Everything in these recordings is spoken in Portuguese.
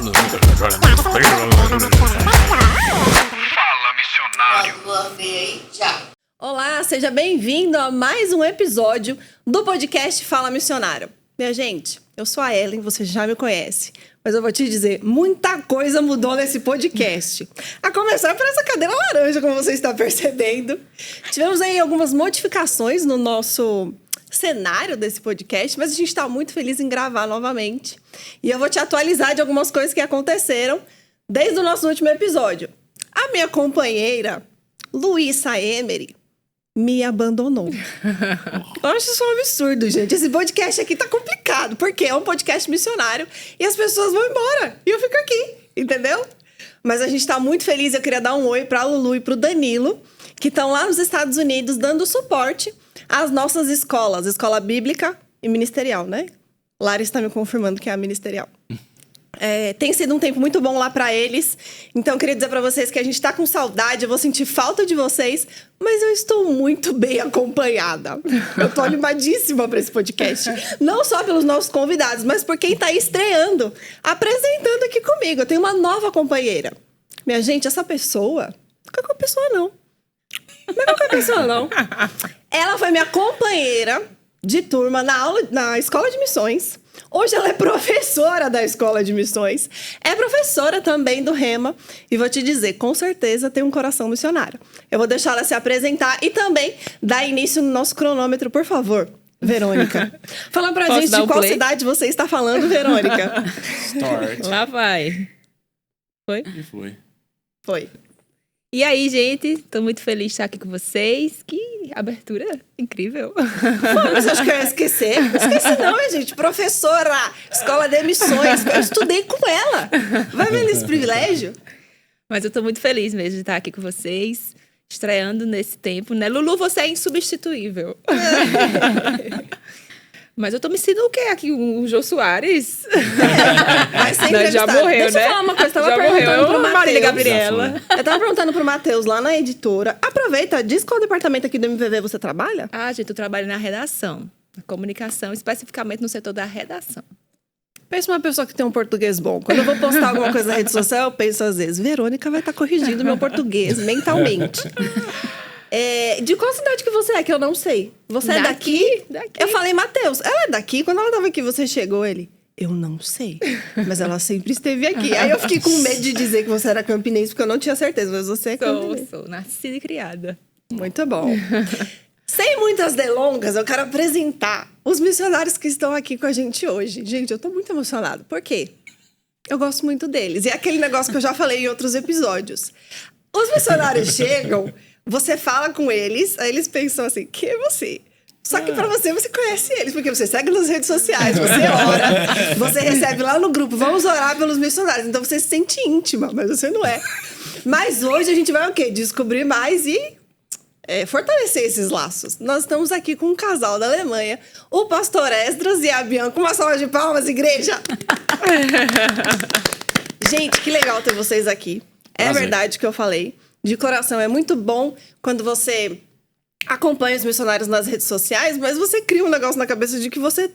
Fala, missionário. Olá, seja bem-vindo a mais um episódio do podcast Fala Missionário. Minha gente, eu sou a Ellen, você já me conhece, mas eu vou te dizer, muita coisa mudou nesse podcast. A começar por essa cadeira laranja, como você está percebendo. Tivemos aí algumas modificações no nosso cenário desse podcast, mas a gente está muito feliz em gravar novamente. E eu vou te atualizar de algumas coisas que aconteceram desde o nosso último episódio. A minha companheira, Luísa Emery, me abandonou. Eu acho isso um absurdo, gente. Esse podcast aqui tá complicado, porque é um podcast missionário e as pessoas vão embora e eu fico aqui, entendeu? Mas a gente tá muito feliz. Eu queria dar um oi pra Lulu e pro Danilo, que estão lá nos Estados Unidos dando suporte às nossas escolas, escola bíblica e ministerial, né? Lara está me confirmando que é a ministerial. Tem sido um tempo muito bom lá pra eles. Então, eu queria dizer pra vocês que a gente tá com saudade. Eu vou sentir falta de vocês. Mas eu estou muito bem acompanhada. Eu tô animadíssima pra esse podcast. Não só pelos nossos convidados, mas por quem tá aí estreando, apresentando aqui comigo. Eu tenho uma nova companheira. Minha gente, essa pessoa... Não é qualquer pessoa, não. Não é qualquer pessoa, não. Ela foi minha companheira de turma na escola de missões. Hoje ela é professora da Escola de Missões, é professora também do Rema e vou te dizer, com certeza tem um coração missionário. Eu vou deixar ela se apresentar e também dar início no nosso cronômetro, por favor. Verônica, fala pra gente de qual cidade você está falando, Verônica. Start. Lá vai. Foi? E foi. Foi. E aí, gente, tô muito feliz de estar aqui com vocês. Que abertura incrível. Você acha que eu ia esquecer? Esqueci não, gente. Professora, Escola de Missões. Eu estudei com ela. Vai ver esse privilégio? Mas eu tô muito feliz mesmo de estar aqui com vocês, estreando nesse tempo, né? Lulu, você é insubstituível. Mas eu tô me sentindo o quê aqui? O Jô Soares? Vai ser Já morreu, Deixa né? eu falar uma coisa. Tava Já perguntando morreu. pro Marília Matheus. Gabriela. Eu tava perguntando pro Matheus lá na editora. Aproveita, diz qual departamento aqui do MVV você trabalha? Ah, gente, eu trabalho na redação. Na comunicação, especificamente no setor da redação. Pensa uma pessoa que tem um português bom. Quando eu vou postar alguma coisa na rede social, eu penso às vezes, Verônica vai estar corrigindo meu português mentalmente. De qual cidade que você é, que eu não sei? Você é daqui? Daqui. Eu falei, Matheus, ela é daqui? Quando ela tava aqui, você chegou, ele... Eu não sei, mas ela sempre esteve aqui. Aí eu fiquei com medo de dizer que você era campinense, porque eu não tinha certeza, mas você é campinense. Sou nascida e criada. Muito bom. Sem muitas delongas, eu quero apresentar os missionários que estão aqui com a gente hoje. Gente, eu tô muito emocionada. Por quê? Eu gosto muito deles. E é aquele negócio que eu já falei em outros episódios. Os missionários chegam, você fala com eles, aí eles pensam assim, quem é você? Só que pra você conhece eles, porque você segue nas redes sociais, você ora, você recebe lá no grupo, vamos orar pelos missionários. Então você se sente íntima, mas você não é. Mas hoje a gente vai o quê? Descobrir mais e fortalecer esses laços. Nós estamos aqui com um casal da Alemanha, o pastor Esdras e a Bianca. Uma salva de palmas, igreja! Gente, que legal ter vocês aqui. É verdade que eu falei. De coração, é muito bom quando você acompanha os missionários nas redes sociais, mas você cria um negócio na cabeça de que você,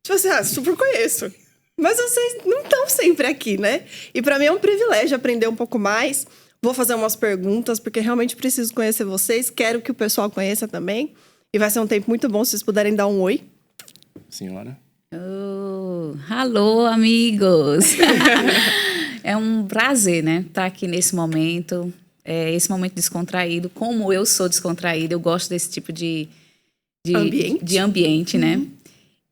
tipo assim, super conheço. Mas vocês não estão sempre aqui, né? E pra mim é um privilégio aprender um pouco mais. Vou fazer umas perguntas, porque realmente preciso conhecer vocês. Quero que o pessoal conheça também. E vai ser um tempo muito bom se vocês puderem dar um oi. Senhora? Alô, amigos! É um prazer, né? Estar aqui nesse momento. Esse momento descontraído. Como eu sou descontraída, eu gosto desse tipo de ambiente, né?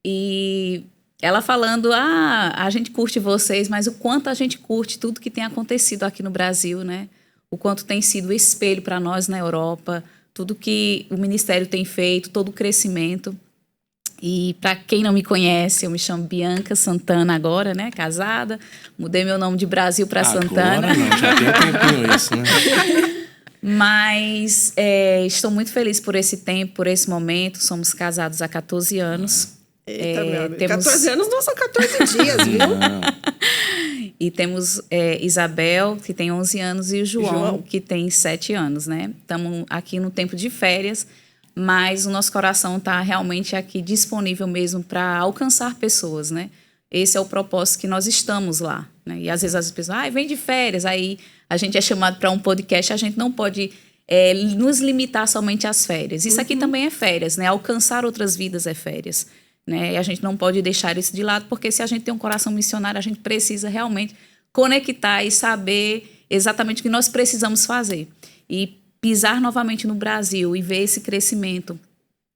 E ela falando, a gente curte vocês, mas o quanto a gente curte tudo que tem acontecido aqui no Brasil, né? O quanto tem sido espelho para nós na Europa, tudo que o Ministério tem feito, todo o crescimento. E para quem não me conhece, eu me chamo Bianca Santana agora, né? Casada. Mudei meu nome de Brasil para Santana. Agora não, já tem um tempinho isso, né? Mas estou muito feliz por esse tempo, por esse momento. Somos casados há 14 anos. Eita, meu amigo. 14 anos não são 14 dias, viu? E temos Isabel, que tem 11 anos, e o João, que tem 7 anos, né? Estamos aqui no tempo de férias, mas o nosso coração está realmente aqui disponível mesmo para alcançar pessoas, né? esse é o propósito que nós estamos lá, né? E às vezes as pessoas, vem de férias, aí a gente é chamado para um podcast, a gente não pode nos limitar somente às férias. Isso aqui também é férias, né? Alcançar outras vidas é férias, né? E a gente não pode deixar isso de lado, porque se a gente tem um coração missionário, a gente precisa realmente conectar e saber exatamente o que nós precisamos fazer. E pisar novamente no Brasil e ver esse crescimento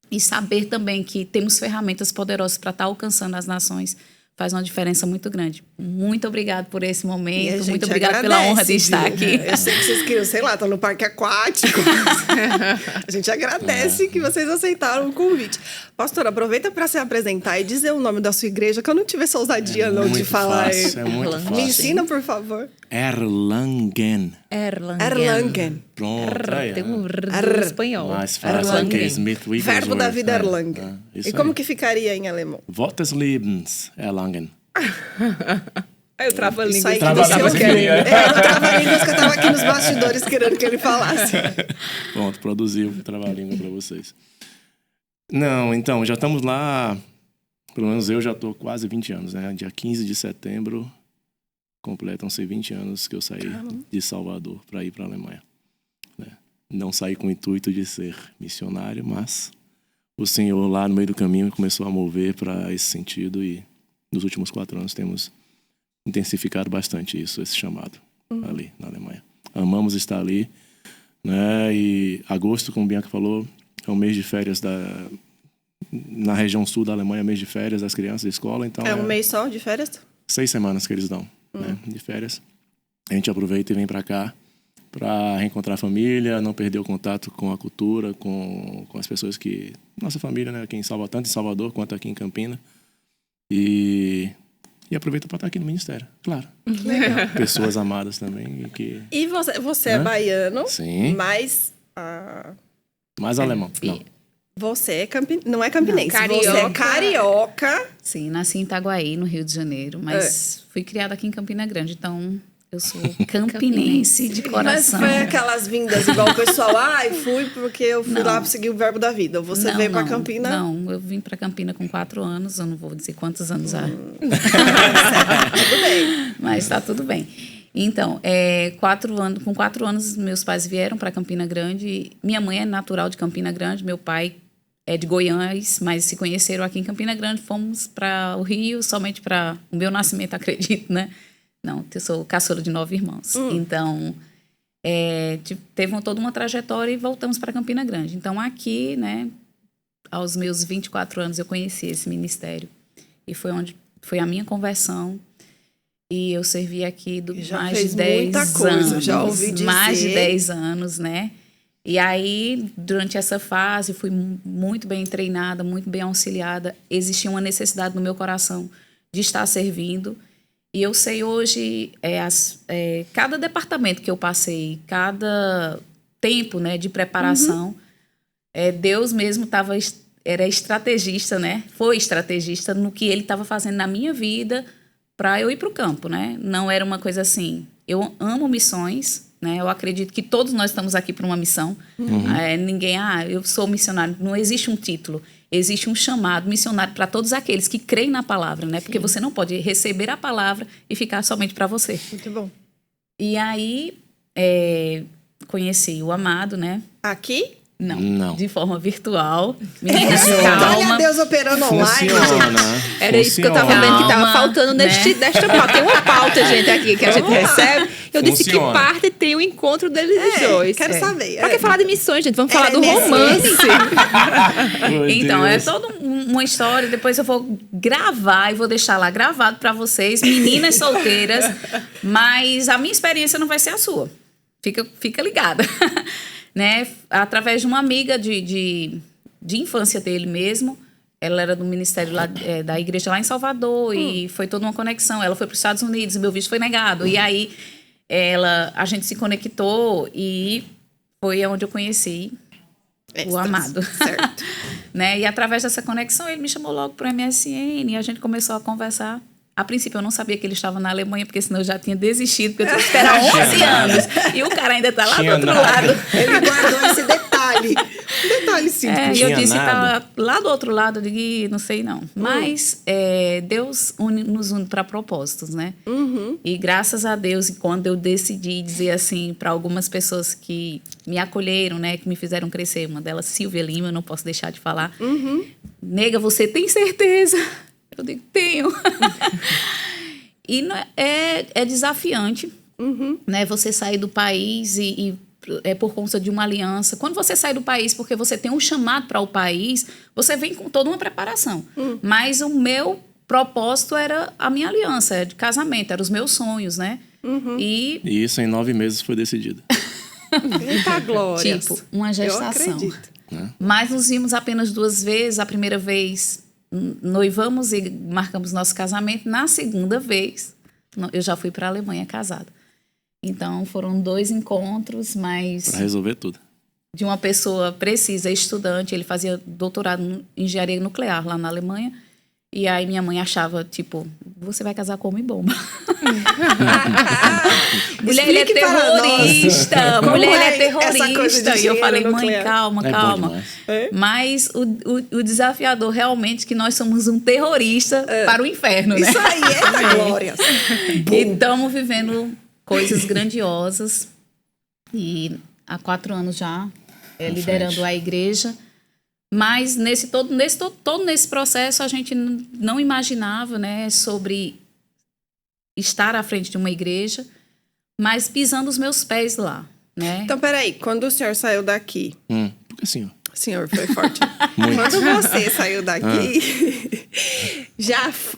e saber também que temos ferramentas poderosas para estar alcançando as nações faz uma diferença muito grande. Muito obrigada por esse momento. Muito obrigada pela honra de estar aqui. Eu sei que vocês queriam, sei lá, estão no parque aquático. A gente agradece que vocês aceitaram o convite. Pastor, aproveita para se apresentar e dizer o nome da sua igreja, que eu não tive essa ousadia não de falar. É muito fácil. Me ensina, por favor. Erlangen. Erlangen. Pronto. Aí, Tem um R. espanhol. mais fácil que Smith Wigglesworth. Verbo da vida Erlangen. Isso E como aí. que ficaria em alemão? Votes Lebens, Erlangen. Aí eu travo a língua. Isso aí que Trava-línguas você que queria. eu trava-línguas que eu tava aqui nos bastidores querendo que ele falasse. Pronto, produziu o trabalhinho para vocês. Não, então, já estamos lá, pelo menos eu já estou quase 20 anos, né? Dia 15 de setembro, completam-se 20 anos que eu saí de Salvador para ir para a Alemanha. Né? Não saí com o intuito de ser missionário, mas o Senhor lá no meio do caminho começou a mover para esse sentido e nos últimos 4 anos temos intensificado bastante isso, esse chamado ali na Alemanha. Amamos estar ali, né? E agosto, como o Bianca falou, é um mês de férias na região sul da Alemanha, mês de férias das crianças da escola. Então É um mês só de férias? 6 semanas que eles dão, né, de férias. A gente aproveita e vem para cá para reencontrar a família, não perder o contato com a cultura, com as pessoas que... Nossa família, né? Aqui em Salvador, tanto em Salvador quanto aqui em Campina. E aproveita para estar aqui no ministério, claro. Legal. Pessoas amadas também. E você é baiano, Sim. mas Mais alemão. Não. você é não é campinense, Não, você é carioca. carioca. Sim, nasci em Itaguaí, no Rio de Janeiro, mas fui criada aqui em Campina Grande, então eu sou campinense de Mas coração. foi aquelas vindas igual o pessoal, fui porque eu fui lá para seguir o verbo da vida. Ou você veio para Campina? Não, eu vim para Campina com 4 anos, eu não vou dizer quantos anos há. Tudo bem. Mas tá tudo bem. Então, com 4 anos, meus pais vieram para Campina Grande. Minha mãe é natural de Campina Grande, meu pai é de Goiânia, mas se conheceram aqui em Campina Grande. Fomos para o Rio somente para o meu nascimento, acredito, né? Não, eu sou caçula de 9 irmãos. Então, teve toda uma trajetória e voltamos para Campina Grande. Então, aqui, né, aos meus 24 anos, eu conheci esse ministério. E foi a minha conversão. E eu servi aqui mais de 10 anos. Já ouvi dizer. Mais de 10 anos, né? E aí, durante essa fase, fui muito bem treinada, muito bem auxiliada. Existia uma necessidade no meu coração de estar servindo. E eu sei hoje, cada departamento que eu passei, cada tempo, né, de preparação, Deus mesmo era estrategista, né? Foi estrategista no que Ele estava fazendo na minha vida para eu ir para o campo, né? Não era uma coisa assim. Eu amo missões, né? Eu acredito que todos nós estamos aqui por uma missão. Ninguém, eu sou missionário. Não existe um título. Existe um chamado missionário para todos aqueles que creem na palavra, né? Porque você não pode receber a palavra e ficar somente para você. Muito bom. E aí, conheci o Amado, né? Aqui? Não. De forma virtual. Meninas, calma. Olha a Deus operando online. Funciona. Era isso que eu tava vendo que tava Calma, faltando nesta pauta. Tem uma pauta, gente, aqui que a gente Vamos lá. recebe. Eu disse que Funciona. parte tem o encontro deles dois. quero saber. Pra que falar de missões, gente? Vamos falar do nesse- romance. Meu Então, Deus. é toda uma história. Depois eu vou gravar e vou deixar lá gravado para vocês, meninas solteiras. Mas a minha experiência não vai ser a sua. Fica ligada. Né? Através de uma amiga de infância dele mesmo. Ela era do ministério lá, da igreja lá em Salvador. E foi toda uma conexão. Ela foi para os Estados Unidos e meu visto foi negado. E aí a gente se conectou e foi onde eu conheci o Amado. Certo. Né? E através dessa conexão, ele me chamou logo para o MSN e a gente começou a conversar. A princípio, eu não sabia que ele estava na Alemanha, porque senão eu já tinha desistido, porque eu tinha que esperar 11 anos. E o cara ainda está lá do Tinha outro nada. lado. Ele guardou esse detalhe. detalhe. Um detalhe simples. E eu tinha disse, nada. tá lá do outro lado, eu digo, "Ih, não sei não. Mas Deus nos une para propósitos, né? E graças a Deus, quando eu decidi dizer assim para algumas pessoas que me acolheram, né, que me fizeram crescer, uma delas, Silvia Lima, eu não posso deixar de falar. Nega, você tem certeza? Eu digo, tenho. E é desafiante, né? Você sair do país e é por conta de uma aliança. Quando você sai do país porque você tem um chamado para o país, você vem com toda uma preparação. Mas o meu propósito era a minha aliança, era de casamento, eram os meus sonhos, né? E, E isso em 9 meses foi decidido. Eita glória. tipo, uma Eu gestação. acredito. Mas nos vimos apenas 2 vezes. A primeira vez noivamos e marcamos nosso casamento. Na segunda vez, eu já fui para a Alemanha casada. Então, foram 2 encontros, mas Pra resolver tudo. de uma pessoa precisa, estudante. Ele fazia doutorado em engenharia nuclear lá na Alemanha. E aí minha mãe achava, tipo, você vai casar com homem-bomba. Mulher, ele é Explique para terrorista. nós. Mulher, ele é Como é essa coisa de terrorista. E eu falei, engenharia mãe, nuclear? calma, É bom calma. demais. Mas o desafiador realmente é que nós somos um terrorista para o inferno, né? Isso aí, eita glória. E estamos vivendo coisas grandiosas. E há 4 anos já liderando frente. a igreja. Mas todo nesse processo a gente não imaginava, né, sobre estar à frente de uma igreja, mas pisando os meus pés lá, né? Então, peraí. Quando o senhor saiu daqui... Porque assim, ó. Senhor, foi forte. Quando você saiu daqui,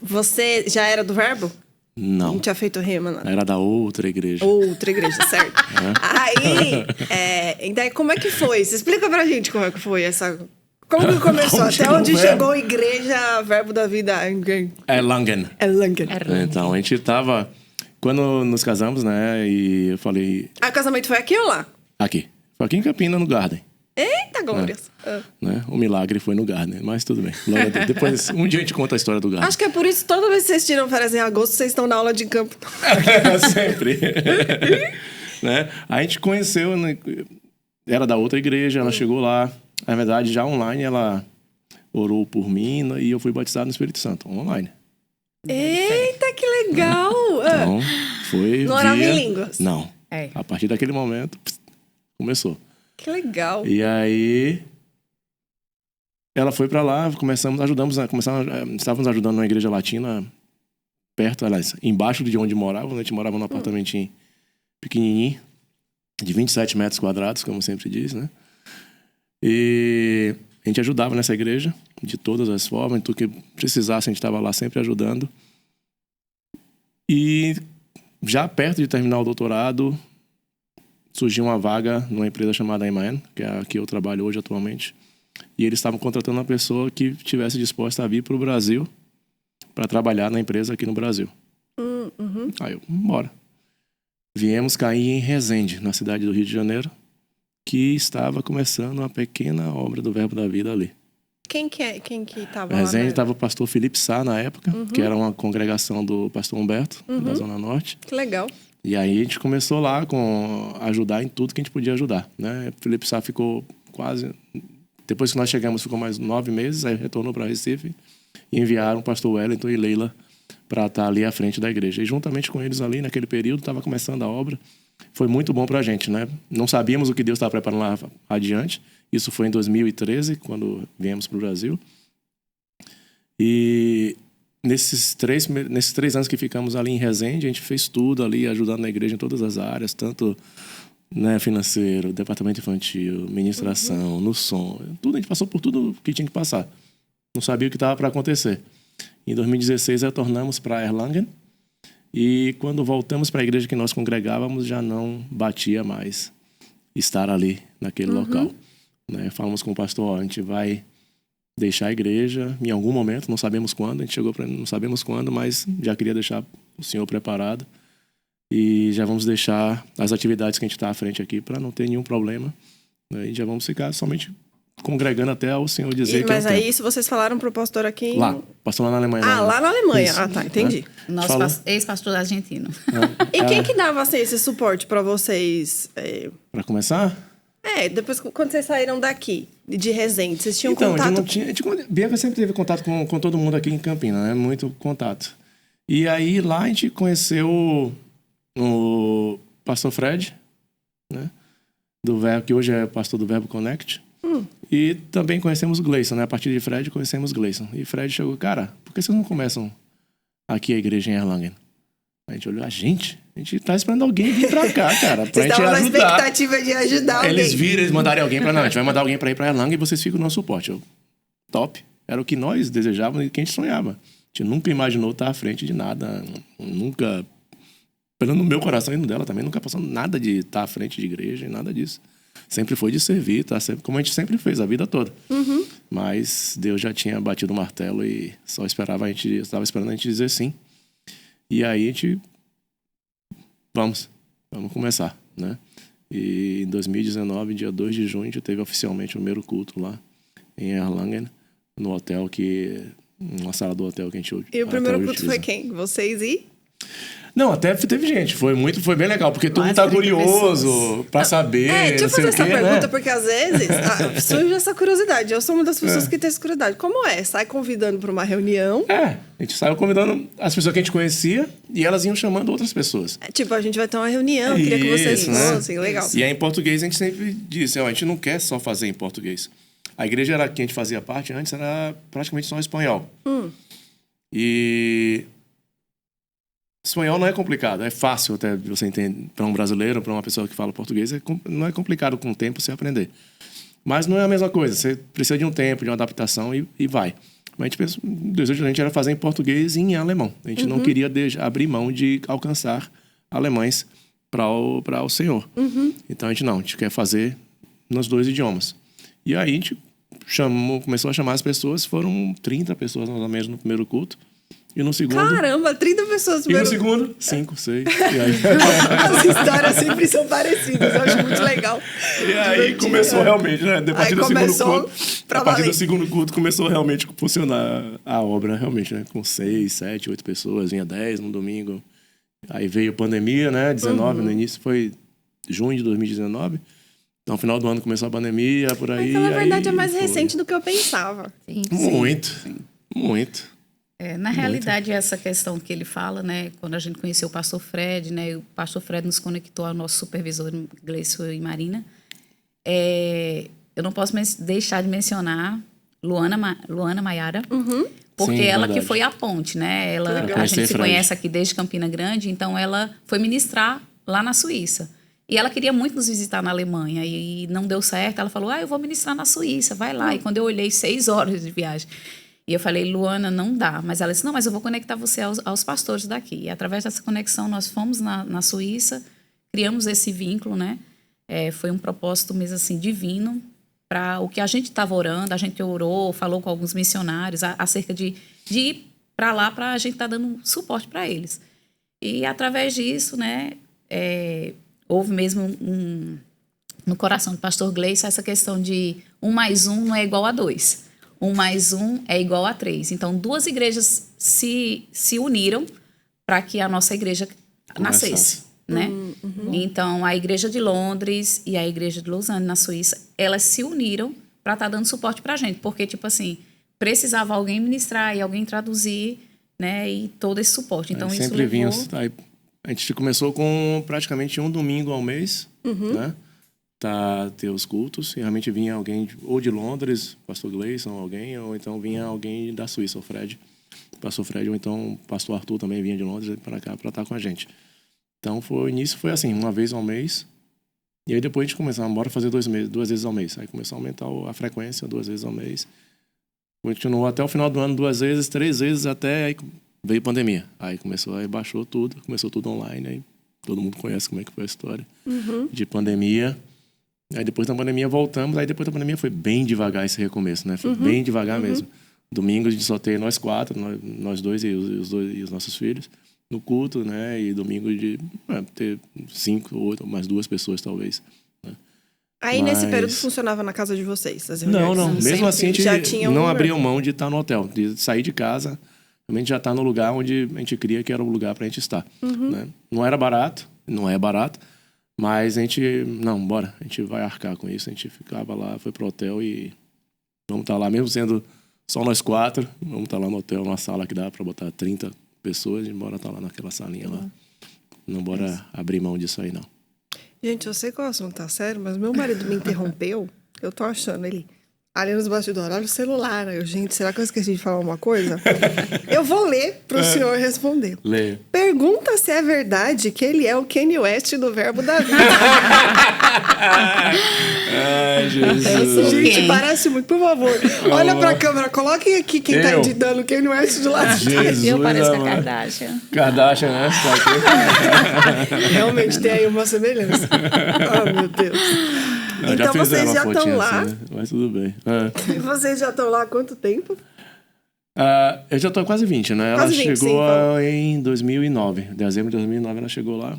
você já era do Verbo? Não. Não tinha feito rima, não. Era da outra igreja. Outra igreja, certo? Aí, e daí como é que foi? Você explica pra gente como é que foi essa... Como que começou? Como Até chegou onde o Verbo? chegou a igreja Verbo da Vida? É Langen. É Langen. Então, a gente tava... Quando nos casamos, né? E eu falei... Ah, o casamento foi aqui ou lá? Aqui. Foi aqui em Campina, no Garden. Eita, glórias. Né? O milagre foi no Garden, mas tudo bem. Glória a Deus. Depois, um dia a gente conta a história do Garden. Acho que é por isso que toda vez que vocês tiram férias em agosto, vocês estão na aula de campo. Sempre. Né? A gente conheceu, né? Era da outra igreja, ela chegou lá. Na verdade, já online, ela orou por mim e eu fui batizado no Espírito Santo, online. Eita, que legal! Então, foi Não orava via... em línguas? Não. É. A partir daquele momento, começou. Que legal. E aí, ela foi pra lá, estávamos ajudando uma igreja latina perto, aliás, embaixo de onde morávamos. A gente morava num apartamentinho pequenininho, de 27 metros quadrados, como sempre diz, né? E a gente ajudava nessa igreja de todas as formas, tudo que precisasse a gente estava lá sempre ajudando. E já perto de terminar o doutorado, surgiu uma vaga numa empresa chamada Iman, que é a que eu trabalho hoje atualmente. E eles estavam contratando uma pessoa que estivesse disposta a vir para o Brasil para trabalhar na empresa aqui no Brasil. Aí eu, bora. Viemos cair em Resende, na cidade do Rio de Janeiro, que estava começando uma pequena obra do Verbo da Vida ali. Quem que tava lá? Resende né? estava o pastor Felipe Sá na época, que era uma congregação do pastor Humberto, da Zona Norte. Que legal. E aí a gente começou lá com ajudar em tudo que a gente podia ajudar, né? Felipe Sá ficou quase... Depois que nós chegamos, ficou mais 9 meses, aí retornou para Recife e enviaram o pastor Wellington e Leila para estar ali à frente da igreja. E juntamente com eles ali, naquele período, estava começando a obra. Foi muito bom para a gente, né? Não sabíamos o que Deus estava preparando lá adiante. Isso foi em 2013, quando viemos para o Brasil. E nesses 3 anos que ficamos ali em Resende, a gente fez tudo ali, ajudando na igreja em todas as áreas, tanto, né, financeiro, departamento infantil, ministração, no som, tudo. A gente passou por tudo que tinha que passar. Não sabia o que estava para acontecer. Em 2016, retornamos para Erlangen. E quando voltamos para a igreja que nós congregávamos, já não batia mais estar ali, naquele local. Né? Falamos com o pastor, ó, a gente vai deixar a igreja em algum momento, não sabemos quando. A gente chegou para não sabemos quando, mas já queria deixar o senhor preparado. E já vamos deixar as atividades que a gente está à frente aqui para não ter nenhum problema. Né? E já vamos ficar somente congregando até o senhor dizer que Mas é o aí tempo. isso vocês falaram pro pastor aqui... Lá, pastor lá na Alemanha. Ah, lá na Alemanha. Isso. Ah, tá, entendi. Nosso Falou. ex-pastor argentino. E quem que dava assim, esse suporte pra vocês? Para começar, Depois, quando vocês saíram daqui, de Resende, vocês tinham Então, a gente contato? não tinha... Bianca sempre teve contato com todo mundo aqui em Campinas, né? Muito contato. E aí, lá a gente conheceu o pastor Fred, né? Do Verbo, que hoje é pastor do Verbo Connect. E também conhecemos o Gleison, né? A partir de Fred, conhecemos o Gleison. E Fred chegou, cara, por que vocês não começam aqui a igreja em Erlangen? A gente olhou, a gente tá esperando alguém vir pra cá, cara, pra Vocês gente estavam na ajudar. expectativa de ajudar alguém. Eles viram, eles mandarem alguém pra... Não, a gente vai mandar alguém pra ir pra Erlangen e vocês ficam no nosso suporte. Eu, top. Era o que nós desejávamos e que a gente sonhava. A gente nunca imaginou estar à frente de nada. Nunca... Pelo no meu coração e no dela também, nunca passou nada de estar à frente de igreja e nada disso. Sempre foi de servir, tá? Sempre, como a gente sempre fez a vida toda. Mas Deus já tinha batido o martelo e só estava esperando a gente dizer sim. E aí a gente... Vamos começar, né? E em 2019, dia 2 de junho, a gente teve oficialmente o primeiro culto lá em Erlangen, no hotel uma sala do hotel que a gente... E o primeiro culto foi quem? Vocês e... Não, até teve gente. Foi bem legal, porque todo mundo tá curioso pra saber. Deixa eu não sei fazer o essa quê, pergunta, né? porque às vezes surge essa curiosidade. Eu sou uma das pessoas que tem essa curiosidade. Como é? Sai convidando pra uma reunião. A gente saiu convidando as pessoas que a gente conhecia e elas iam chamando outras pessoas. Tipo, a gente vai ter uma reunião, queria que vocês fossem. Legal. E aí, em português, a gente sempre disse, ó, a gente não quer só fazer em português. A igreja que a gente fazia parte antes era praticamente só espanhol. E... Espanhol não é complicado, é fácil até você entender. Para um brasileiro, para uma pessoa que fala português, não é complicado com o tempo você aprender. Mas não é a mesma coisa, você precisa de um tempo, de uma adaptação e vai. Mas a gente pensou, o desejo da gente era fazer em português e em alemão. A gente não queria abrir mão de alcançar alemães para o Senhor. Então a gente quer fazer nos dois idiomas. E aí a gente começou a chamar as pessoas, foram 30 pessoas mais ou menos no primeiro culto. E no segundo... Caramba, 30 pessoas. E no segundo, 5, 6. E aí... As histórias sempre são parecidas, eu acho muito legal. E aí começou realmente, né? A partir do segundo culto começou realmente a funcionar a obra, realmente, né? Com 6, 7, 8 pessoas, vinha 10 no domingo. Aí veio a pandemia, né? 19, no início foi junho de 2019. Então, no final do ano começou a pandemia, por aí. Mas, na verdade, aí é mais recente do que eu pensava. Muito. Na realidade, essa questão que ele fala, né, quando a gente conheceu o pastor Fred, né, o pastor Fred nos conectou ao nosso supervisor Gleison e Marina. Eu não posso deixar de mencionar Luana Maiara, porque Sim, ela verdade. que foi a ponte, né? A gente se Fred. conhece aqui desde Campina Grande, então ela foi ministrar lá na Suíça. E ela queria muito nos visitar na Alemanha e não deu certo. Ela falou, eu vou ministrar na Suíça, vai lá. E quando eu olhei, 6 horas de viagem. E eu falei, Luana, não dá. Mas ela disse, não, mas eu vou conectar você aos pastores daqui. E através dessa conexão, nós fomos na Suíça, criamos esse vínculo, né? Foi um propósito mesmo assim, divino, para o que a gente estava orando. A gente orou, falou com alguns missionários acerca de ir para lá, para a gente estar dando suporte para eles. E através disso, né, houve mesmo no coração do pastor Gleison essa questão de 1 mais 1 não é igual a 2. 1 mais 1 é igual a 3. Então, 2 igrejas se uniram para que a nossa igreja nascesse, né? Então, a igreja de Londres e a igreja de Lausanne, na Suíça, elas se uniram para estar dando suporte para a gente. Porque, tipo assim, precisava alguém ministrar e alguém traduzir, né? E todo esse suporte. Então, isso sempre levou... A gente começou com praticamente um domingo ao mês, né? Ter os cultos, e realmente vinha alguém ou de Londres, pastor Gleison, ou então vinha alguém da Suíça, o pastor Fred, ou então o pastor Arthur também vinha de Londres para cá para estar com a gente. Então, o início foi assim, uma vez ao mês, e aí depois a gente começou, bora fazer 2 vezes ao mês. Aí começou a aumentar a frequência, 2 vezes ao mês. Continuou até o final do ano, 2 vezes, 3 vezes, até aí veio pandemia. Aí baixou tudo, começou tudo online, aí todo mundo conhece como é que foi a história de pandemia. Aí depois da pandemia voltamos, aí depois da pandemia foi bem devagar esse recomeço, né? Foi bem devagar mesmo. Domingo a gente só tem nós 4, nós 2 e os nossos filhos no culto, né? E domingo de ter 5 ou 8, mais 2 pessoas talvez. Né? Aí nesse período funcionava na casa de vocês? As reuniões? Não. Mesmo assim a gente já tinha não abriu mão de estar no hotel, de sair de casa, realmente já estar no lugar onde a gente cria que era o lugar para a gente estar. Né? Não era barato, não é barato, Mas a gente, não, bora, a gente vai arcar com isso. A gente ficava lá, foi pro hotel e vamos estar lá, mesmo sendo só nós 4, vamos estar lá no hotel, numa sala que dá para botar 30 pessoas, e bora estar lá naquela salinha lá. Não bora abrir mão disso aí, não. Gente, eu sei que o assunto tá sério, mas meu marido me interrompeu. Eu tô achando ele ali nos bastidores, olha o celular. Eu, gente, será que eu esqueci de falar uma coisa? Eu vou ler pro senhor responder. Leia. Pergunta se é verdade que ele é o Kanye West do Verbo da Vida. Ai, Jesus. Gente, parece muito, por favor. Olha pra câmera, coloquem aqui quem tá Eu? editando o Kanye West do lado de trás. Jesus, Eu pareço com a amado. Kardashian. Kardashian, né? Tá aqui. Realmente tem aí uma semelhança. Oh, meu Deus. Não, Então fizeram vocês uma já estão fotinha lá. assim, né? Mas tudo bem. E vocês já estão lá há quanto tempo? Eu já tô há quase 20, né? Quase Ela 20, sim, chegou então. em 2009. Dezembro de 2009 ela chegou lá.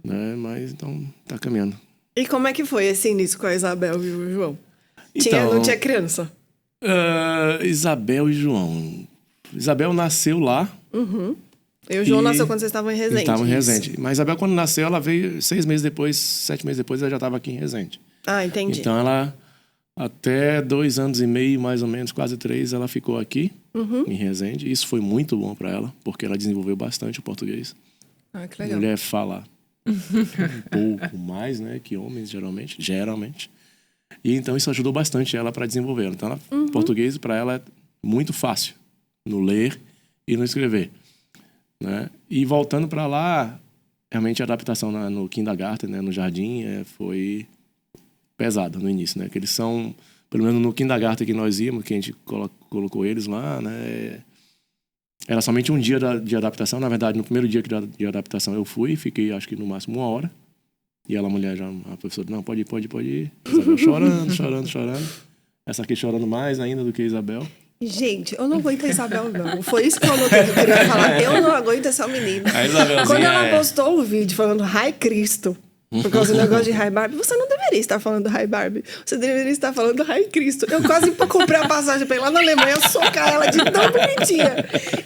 Né? Mas então tá caminhando. E como é que foi esse início com a Isabel e o João? Então, Não tinha criança? Isabel e João. Isabel nasceu lá. E o João E nasceu quando vocês estavam em Resende. Estavam em isso. Resende. Mas Isabel, quando nasceu, ela veio 6 meses depois, 7 meses depois, ela já estava aqui em Resende. Ah, entendi. Então ela, até 2 anos e meio, mais ou menos, quase 3, ela ficou aqui em Resende. Isso foi muito bom para ela, porque ela desenvolveu bastante o português. Ah, que legal. Mulher fala um pouco mais, né, que homens, geralmente. E então isso ajudou bastante ela para desenvolver. Então, o português para ela é muito fácil no ler e no escrever, né? E voltando para lá, realmente a adaptação no kindergarten, né, no jardim, foi pesada no início, né? Que eles são, pelo menos no kindergarten que nós íamos, que a gente colocou eles lá, né? Era somente um dia de adaptação. Na verdade, no primeiro dia de adaptação eu fui, fiquei acho que no máximo 1 hora. E ela, a mulher, a professora, não, pode ir. Isabel chorando. Essa aqui chorando mais ainda do que a Isabel. Gente, eu não aguento a Isabel, não. Foi isso que eu notei que eu queria falar. Eu não aguento essa menina. A Isabelzinha Quando ela postou o vídeo falando Hi Cristo, por causa do negócio de Hi Barbie, você não deveria estar falando Hi Barbie. Você deveria estar falando Hi Cristo. Eu quase pra comprar a passagem pra ir lá na Alemanha socar ela de tão bonitinha.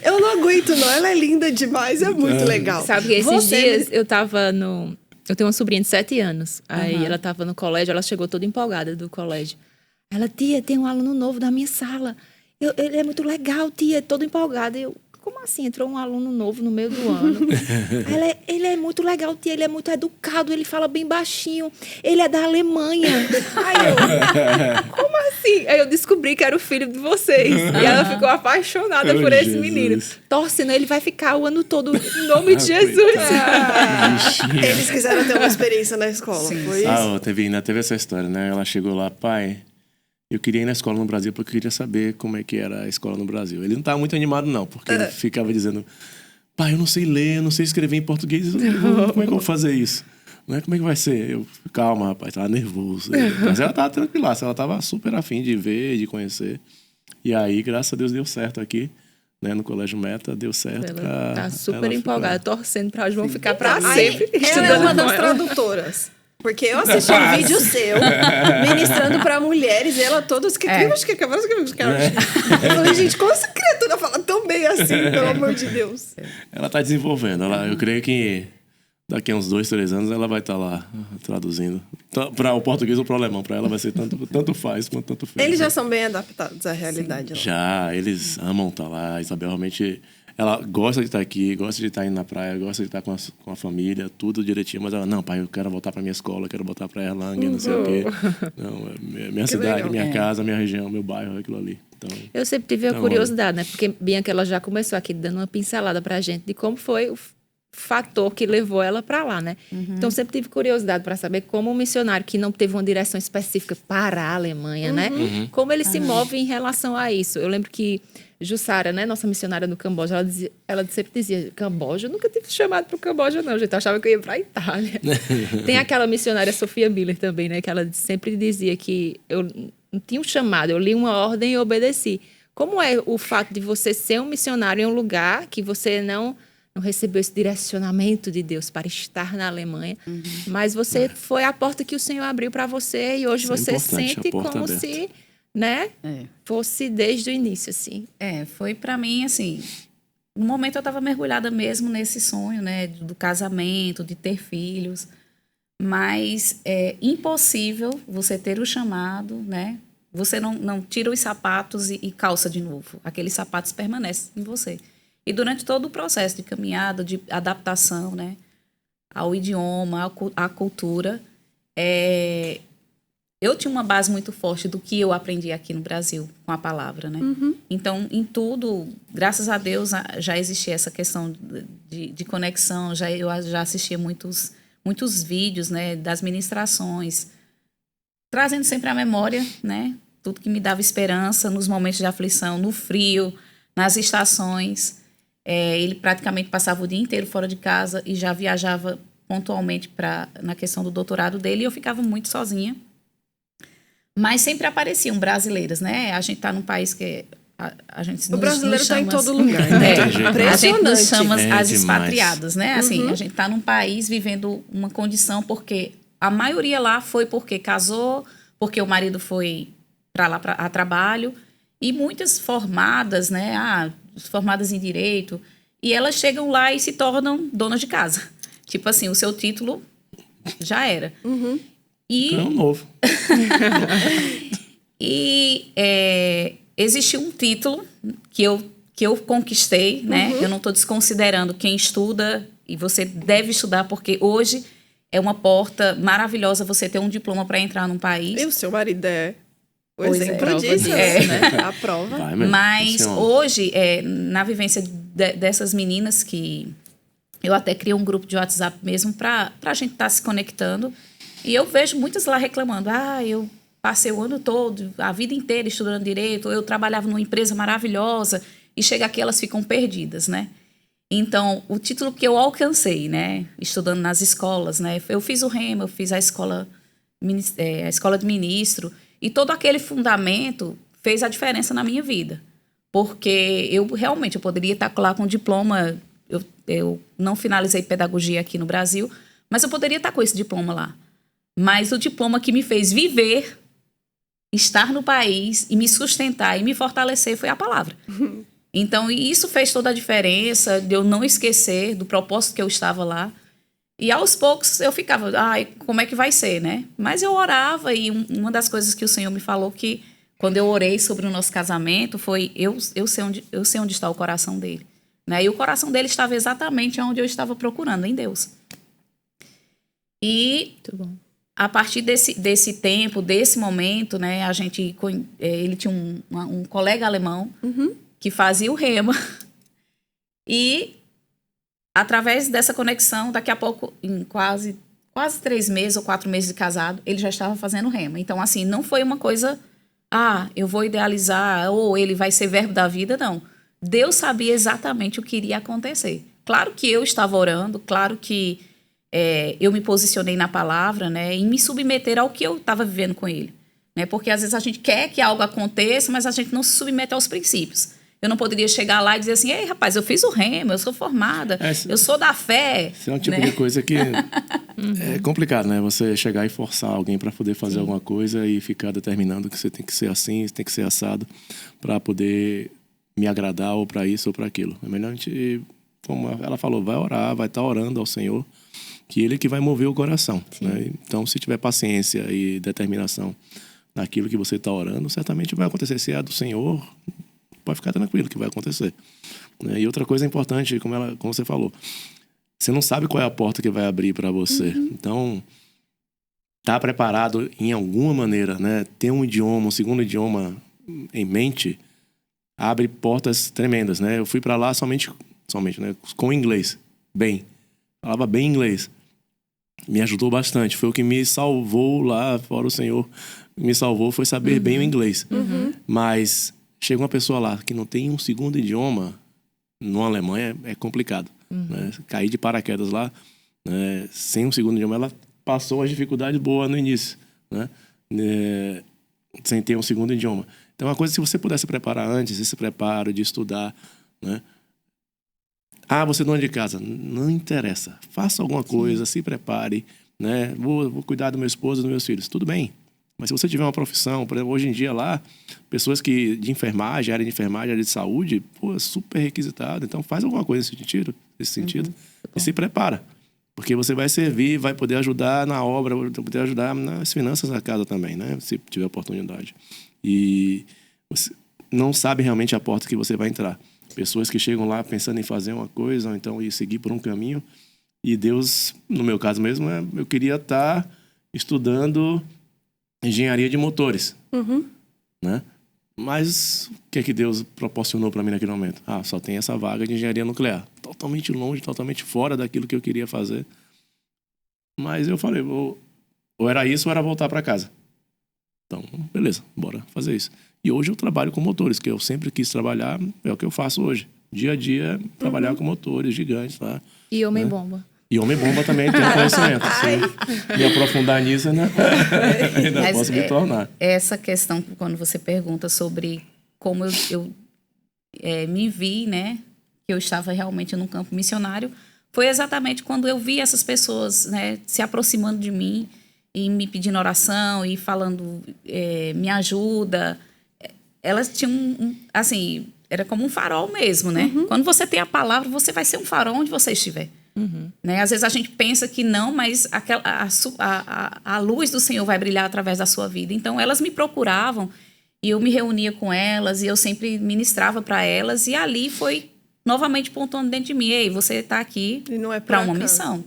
Eu não aguento, não. Ela é linda demais, é muito legal. Sabe que esses Você dias eu tava no... Eu tenho uma sobrinha de 7 anos. Aí ela tava no colégio, ela chegou toda empolgada do colégio. Ela, tia, tem um aluno novo da minha sala. Ele é muito legal, tia, todo empolgada. Eu, como assim? Entrou um aluno novo no meio do ano. Ele é muito legal, tia, ele é muito educado, ele fala bem baixinho. Ele é da Alemanha. Aí eu, como assim? Aí eu descobri que era o filho de vocês. E ela ficou apaixonada por esse Jesus. menino. Torcendo, ele vai ficar o ano todo em nome de Jesus. Eles quiseram ter uma experiência na escola, foi isso? Teve essa história, né? Ela chegou lá, pai, eu queria ir na escola no Brasil porque eu queria saber como é que era a escola no Brasil. Ele não estava muito animado, não, porque ele ficava dizendo, pai, eu não sei ler, eu não sei escrever em português, como é que eu vou fazer isso? Não é? Como é que vai ser? Eu, calma, rapaz, tava nervoso. Mas ela tava tranquila, ela tava super afim de ver, de conhecer. E aí, graças a Deus, deu certo aqui, né? No Colégio Meta, deu certo. Ela tá super ela empolgada, torcendo pra João ficar pra Aí, sempre ela é estudando uma com das ela. tradutoras. Porque eu assisti um vídeo seu, ministrando pra mulheres, e ela toda... Eu falei, gente, como essa criatura fala tão bem assim, pelo amor de Deus? Ela tá desenvolvendo. Eu creio que daqui a uns 2, 3 anos ela vai estar lá traduzindo. Para o português ou para o alemão. Para ela vai ser tanto faz quanto tanto fez. Eles já são bem adaptados à realidade. Lá. Já, eles amam estar lá. A Isabel realmente... Ela gosta de estar aqui, gosta de estar indo na praia, gosta de estar com a família, tudo direitinho. Mas ela, não, pai, eu quero voltar para minha escola, quero voltar para Erlangen, não sei o quê. Não, minha cidade, legal. minha casa, minha região, meu bairro, aquilo ali. Então, Eu sempre tive a curiosidade, né? Porque Bianca, ela já começou aqui dando uma pincelada pra gente de como foi o fator que levou ela pra lá, né? Então, sempre tive curiosidade para saber como um missionário que não teve uma direção específica para a Alemanha, né? Como ele se move em relação a isso. Eu lembro que Jussara, né, nossa missionária no Camboja, ela sempre dizia, Camboja? Eu nunca tive chamado para o Camboja, não, gente. Eu achava que eu ia para a Itália. Tem aquela missionária Sofia Miller também, né, que ela sempre dizia que eu não tinha um chamado, eu li uma ordem e obedeci. Como é o fato de você ser um missionário em um lugar que você não recebeu esse direcionamento de Deus para estar na Alemanha, mas você foi a porta que o Senhor abriu para você e hoje Isso é você importante, sente a porta como aberta. se, né, fosse desde o início, assim. Foi pra mim, assim, no momento eu estava mergulhada mesmo nesse sonho, né, do casamento, de ter filhos. mas é impossível você ter o chamado, né? Você não tira os sapatos e calça de novo. Aqueles sapatos permanecem em você. E durante todo o processo de caminhada, de adaptação, né, ao idioma, à cultura, eu tinha uma base muito forte do que eu aprendi aqui no Brasil com a palavra, né? Então, em tudo, graças a Deus, já existia essa questão de conexão. Eu já assistia muitos vídeos, né, das ministrações, trazendo sempre à memória, né, tudo que me dava esperança nos momentos de aflição, no frio, nas estações. Ele praticamente passava o dia inteiro fora de casa e já viajava pontualmente na questão do doutorado dele, e eu ficava muito sozinha. Mas sempre apareciam brasileiras, né? A gente está num país que a gente o brasileiro está em todo lugar, né? A gente nos chama as demais. expatriadas, né? Assim, a gente está num país vivendo uma condição porque a maioria lá foi porque casou, porque o marido foi para lá a trabalho, e muitas formadas, né? Formadas em direito, e elas chegam lá e se tornam donas de casa. Tipo assim, o seu título já era. E É um novo. E existe um título que eu conquistei, né? Eu não estou desconsiderando quem estuda, e você deve estudar, porque hoje é uma porta maravilhosa você ter um diploma para entrar num país. E o seu marido é o Pois exemplo disso, né? A prova. Vai, meu. Mas Funciona. hoje, na vivência dessas meninas, que eu até criei um grupo de WhatsApp mesmo para a gente estar se conectando, e eu vejo muitas lá reclamando: eu passei o ano todo, a vida inteira estudando direito, ou eu trabalhava numa empresa maravilhosa, e chega aqui elas ficam perdidas, né? Então, o título que eu alcancei, né, estudando nas escolas, né, eu fiz o Rema, eu fiz a escola de ministro, e todo aquele fundamento fez a diferença na minha vida. Porque eu poderia estar lá com diploma, eu não finalizei pedagogia aqui no Brasil, mas eu poderia estar com esse diploma lá. Mas o diploma que me fez viver, estar no país e me sustentar e me fortalecer foi a palavra. Então, isso fez toda a diferença de eu não esquecer do propósito que eu estava lá. E aos poucos eu ficava, como é que vai ser, né? Mas eu orava, e uma das coisas que o Senhor me falou, que quando eu orei sobre o nosso casamento, foi eu sei onde está o coração dele, né? E o coração dele estava exatamente onde eu estava procurando, em Deus. E Muito bom. a partir desse tempo, desse momento, né, ele tinha um colega alemão que fazia o Rema. E através dessa conexão, daqui a pouco, em quase 3 meses ou 4 meses de casado, ele já estava fazendo Rema. Então, assim, não foi uma coisa, eu vou idealizar, ou ele vai ser verbo da vida, não. Deus sabia exatamente o que iria acontecer. Claro que eu estava orando, claro que eu me posicionei na palavra, né, em me submeter ao que eu estava vivendo com ele. Né, porque às vezes a gente quer que algo aconteça, mas a gente não se submete aos princípios. Eu não poderia chegar lá e dizer assim: ei, rapaz, eu fiz o Rema, eu sou formada, eu sou da fé. Isso é um tipo né? de coisa que é complicado, né? Você chegar e forçar alguém para poder fazer alguma coisa e ficar determinando que você tem que ser assim, você tem que ser assado para poder me agradar, ou para isso ou para aquilo. É melhor a gente, como ela falou, vai orar, vai estar orando ao Senhor, que Ele que vai mover o coração. Né? Então, se tiver paciência e determinação naquilo que você está orando, certamente vai acontecer. Se é do Senhor, pode ficar tranquilo que vai acontecer. Né? E outra coisa importante, como você falou, você não sabe qual é a porta que vai abrir para você. Então, estar preparado em alguma maneira, né? Ter um idioma, um segundo idioma em mente, abre portas tremendas. Né? Eu fui para lá somente, né? Com inglês. Falava bem inglês. Me ajudou bastante. Foi o que me salvou lá, fora o Senhor me salvou, foi saber bem o inglês. Mas chega uma pessoa lá que não tem um segundo idioma, numa Alemanha é complicado. Né? Cair de paraquedas lá, né? Sem um segundo idioma, ela passou uma dificuldade boa no início, né? Sem ter um segundo idioma. Então, uma coisa, se você puder se preparar antes, esse preparo de estudar, né? Você é dona de casa, não interessa. Faça alguma coisa, se prepare, né? Vou cuidar do meu esposo e dos meus filhos. Tudo bem. Mas se você tiver uma profissão, por exemplo, hoje em dia lá, pessoas de enfermagem, área de enfermagem, área de saúde, super requisitado. Então, faz alguma coisa nesse sentido e se prepara. Porque você vai servir, vai poder ajudar na obra, vai poder ajudar nas finanças da casa também, né? Se tiver oportunidade. E você não sabe realmente a porta que você vai entrar. Pessoas que chegam lá pensando em fazer uma coisa, ou então ir seguir por um caminho. E Deus, no meu caso mesmo, eu queria estar estudando engenharia de motores, né? Mas o que é que Deus proporcionou para mim naquele momento? Só tem essa vaga de engenharia nuclear. Totalmente longe, totalmente fora daquilo que eu queria fazer. Mas eu falei, ou era isso ou era voltar para casa. Então, beleza, bora fazer isso. E hoje eu trabalho com motores, que eu sempre quis trabalhar, é o que eu faço hoje. Dia a dia, trabalhar com motores gigantes, tá? E homem-bomba. E homem-bomba também tem conhecimento. Se me aprofundar nisso, né? Ainda posso me tornar. Essa questão, quando você pergunta sobre como eu me vi, né? Que eu estava realmente num campo missionário, foi exatamente quando eu vi essas pessoas, né, se aproximando de mim e me pedindo oração e falando, me ajuda. Elas tinham, assim, era como um farol mesmo, né? Quando você tem a palavra, você vai ser um farol onde você estiver. Né? Às vezes a gente pensa que não, mas a luz do Senhor vai brilhar através da sua vida. Então elas me procuravam e eu me reunia com elas e eu sempre ministrava para elas, e ali foi novamente pontuando dentro de mim: ei, você está aqui para uma missão,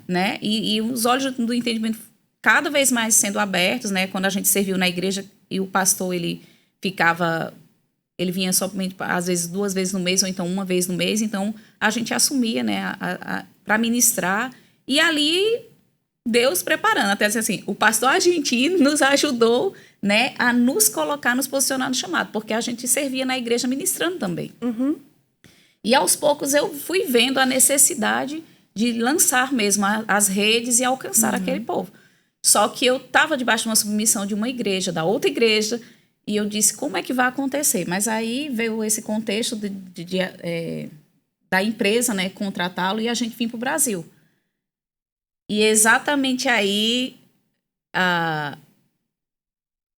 né? E os olhos do entendimento cada vez mais sendo abertos, né? Quando a gente serviu na igreja e o pastor ele vinha somente, às vezes, 2 vezes no mês, ou então 1 vez no mês. Então, a gente assumia, né, para ministrar. E ali, Deus preparando. Até assim, o pastor argentino nos ajudou, né, a nos colocar, nos posicionar no chamado. Porque a gente servia na igreja ministrando também. E, aos poucos, eu fui vendo a necessidade de lançar mesmo as redes e alcançar aquele povo. Só que eu estava debaixo de uma submissão de uma igreja, da outra igreja. E eu disse, como é que vai acontecer? Mas aí veio esse contexto da empresa, né, contratá-lo, e a gente vir para o Brasil. E exatamente aí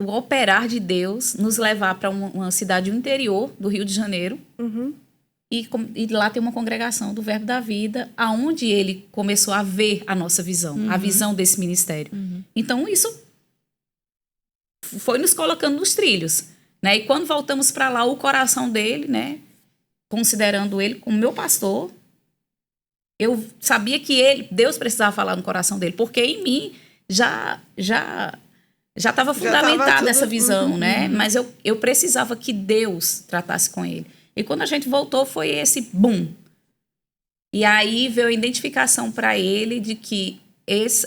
o operar de Deus nos levar para uma cidade do interior do Rio de Janeiro. E lá tem uma congregação do Verbo da Vida, aonde ele começou a ver a nossa visão, a visão desse ministério. Então, isso foi nos colocando nos trilhos, né? E quando voltamos para lá, o coração dele, né, considerando ele como meu pastor, eu sabia que Deus precisava falar no coração dele, porque em mim já estava fundamentada essa visão, né? Mas eu precisava que Deus tratasse com ele. E quando a gente voltou, foi esse boom. E aí veio a identificação para ele de que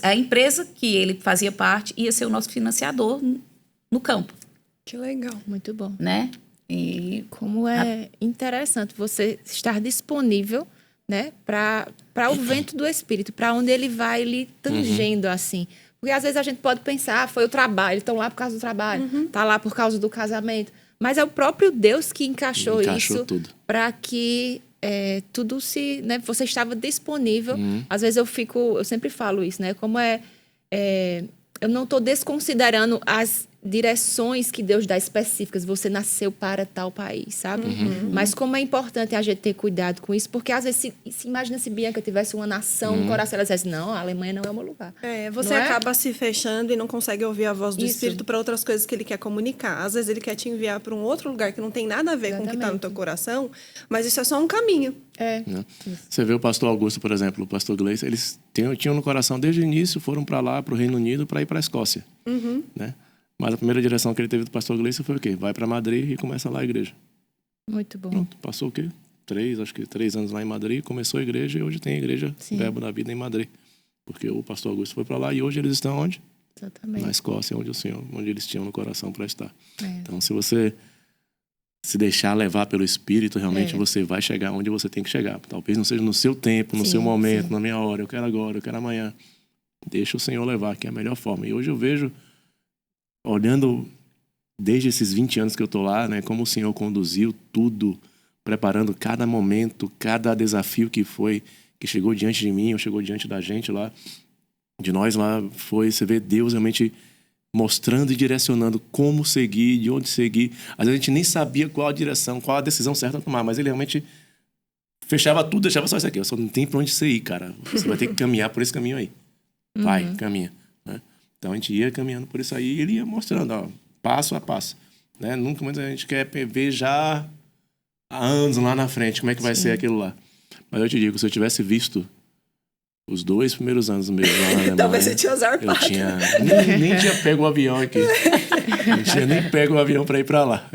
a empresa que ele fazia parte ia ser o nosso financiador no campo. Que legal. Muito bom. Né? E como é interessante você estar disponível, né, para o vento do Espírito, para onde ele vai lhe tangendo, assim. Porque às vezes a gente pode pensar, foi o trabalho, estão lá por causa do trabalho, tá lá por causa do casamento. Mas é o próprio Deus que encaixou isso para que tudo se... Né, você estava disponível. Às vezes eu sempre falo isso, né? Como eu não estou desconsiderando as direções que Deus dá específicas. Você nasceu para tal país, sabe? Mas como é importante a gente ter cuidado com isso, porque às vezes, se imagina se Bianca tivesse uma nação no coração, ela dissesse, não, a Alemanha não é o meu lugar. Você acaba se fechando e não consegue ouvir a voz do Espírito para outras coisas que ele quer comunicar. Às vezes ele quer te enviar para um outro lugar que não tem nada a ver com o que está no teu coração, mas isso é só um caminho. Você vê o pastor Augusto, por exemplo, o pastor Gleice, eles tinham no coração desde o início, foram para lá, para o Reino Unido, para ir para a Escócia, né? Mas a primeira direção que ele teve do pastor Gleice foi o quê? Vai para Madrid e começa lá a igreja. Muito bom. Pronto, passou o quê? 3 anos lá em Madrid, começou a igreja, e hoje tem a igreja Verbo da Vida em Madrid. Porque o pastor Augusto foi para lá e hoje eles estão onde? Exatamente. Na Escócia, onde eles tinham no coração para estar. Então, se você se deixar levar pelo Espírito, realmente você vai chegar onde você tem que chegar. Talvez não seja no seu tempo, no seu momento, na minha hora. Eu quero agora, eu quero amanhã. Deixa o Senhor levar, que é a melhor forma. E hoje eu vejo, olhando desde esses 20 anos que eu estou lá, né, como o Senhor conduziu tudo, preparando cada momento, cada desafio que chegou diante de mim, ou chegou diante da gente lá, de nós lá, você vê Deus realmente mostrando e direcionando como seguir, de onde seguir. Às vezes a gente nem sabia qual a direção, qual a decisão certa a tomar, mas ele realmente fechava tudo, deixava só isso aqui. Eu só não tem pra onde você ir, cara. Você vai ter que caminhar por esse caminho aí. Vai, caminha. Né? Então a gente ia caminhando por isso aí e ele ia mostrando, ó, passo a passo. Né? Nunca mais a gente quer ver já há anos lá na frente como é que vai ser aquilo lá. Mas eu te digo, se eu tivesse visto os 2 primeiros anos mesmo lá na Alemanha, Talvez você tinha zarpado. eu tinha nem tinha pego o avião aqui. Não tinha nem pego o avião para ir para lá.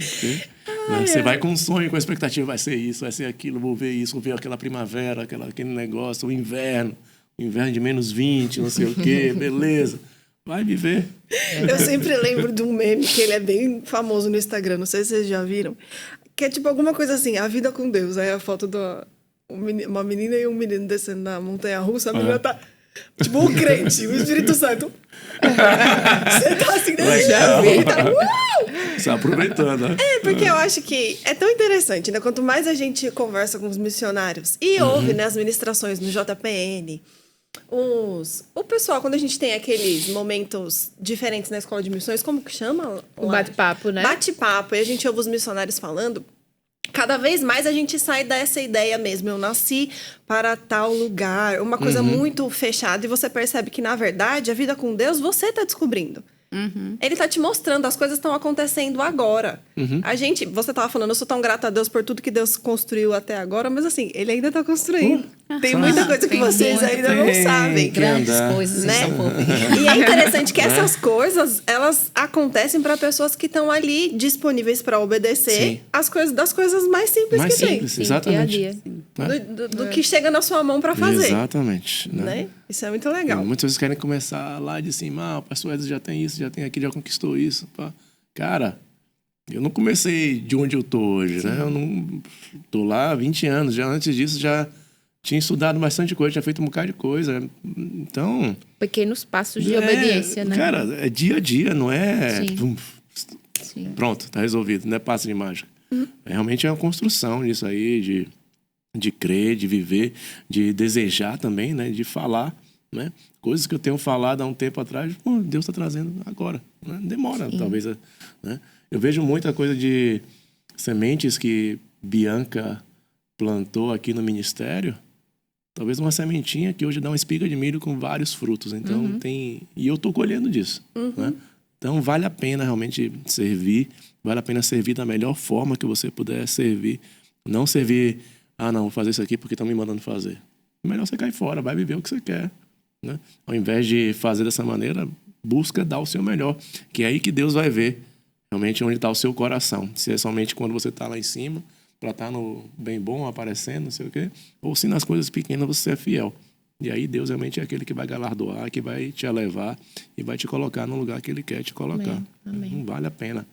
Você vai com um sonho, com a expectativa, vai ser isso, vai ser aquilo, vou ver isso, vou ver aquela primavera, aquele negócio, o inverno de -20, não sei o quê, beleza. Vai viver. Eu sempre lembro de um meme que ele é bem famoso no Instagram, não sei se vocês já viram, que é tipo alguma coisa assim, a vida com Deus. Aí a foto uma menina e um menino descendo na montanha-russa, a menina tá tipo o crente, o Espírito Santo. Você tá assim, Legal. ele tá, Você aproveitando, né? porque eu acho que é tão interessante, né? Quanto mais a gente conversa com os missionários e ouve, né, as ministrações no JPN, o pessoal, quando a gente tem aqueles momentos diferentes na escola de missões, como que chama? O bate-papo, né? Bate-papo, e a gente ouve os missionários falando. Cada vez mais a gente sai dessa ideia mesmo. Eu nasci para tal lugar. Uma coisa muito fechada. E você percebe que, na verdade, a vida com Deus, você está descobrindo. Ele está te mostrando. As coisas estão acontecendo agora. Você estava falando, eu sou tão grata a Deus por tudo que Deus construiu até agora. Mas, assim, ele ainda está construindo. Tem muita coisa que vocês ainda não sabem. Grandes coisas Né? estão por vir. E é interessante que essas coisas, elas acontecem para pessoas que estão ali disponíveis para obedecer das coisas mais simples Mais que simples, tem. exatamente. Dia a dia. Do que chega na sua mão para fazer. Exatamente. Né? Isso é muito legal. Muitas vezes querem começar lá de cima, o pastor Edson já tem isso, já tem aquilo, já conquistou isso. Pá. Cara, eu não comecei de onde eu tô hoje, né? Eu não tô lá há 20 anos, já antes disso já tinha estudado bastante coisa, tinha feito um bocado de coisa. Então... Pequenos passos de obediência, né? Cara, é dia a dia, não é... Sim. Sim. Pronto, tá resolvido, não é passe de mágica. Realmente é uma construção nisso aí, de crer, de viver, de desejar também, né? De falar, né? Coisas que eu tenho falado há um tempo atrás, Deus está trazendo agora. Né? Demora, talvez. Né? Eu vejo muita coisa de sementes que Bianca plantou aqui no ministério. Talvez uma sementinha que hoje dá uma espiga de milho com vários frutos. Então tem... E eu estou colhendo disso. Né? Então vale a pena realmente servir. Vale a pena servir da melhor forma que você puder servir. Não servir... não, vou fazer isso aqui porque estão me mandando fazer. Melhor você cair fora, vai viver o que você quer. Né? Ao invés de fazer dessa maneira, busca dar o seu melhor. Que é aí que Deus vai ver realmente onde está o seu coração. Se é somente quando você está lá em cima, para estar no bem bom, aparecendo, não sei o quê. Ou se nas coisas pequenas você é fiel. E aí Deus realmente é aquele que vai galardoar, que vai te elevar e vai te colocar no lugar que Ele quer te colocar. Amém. Não vale a pena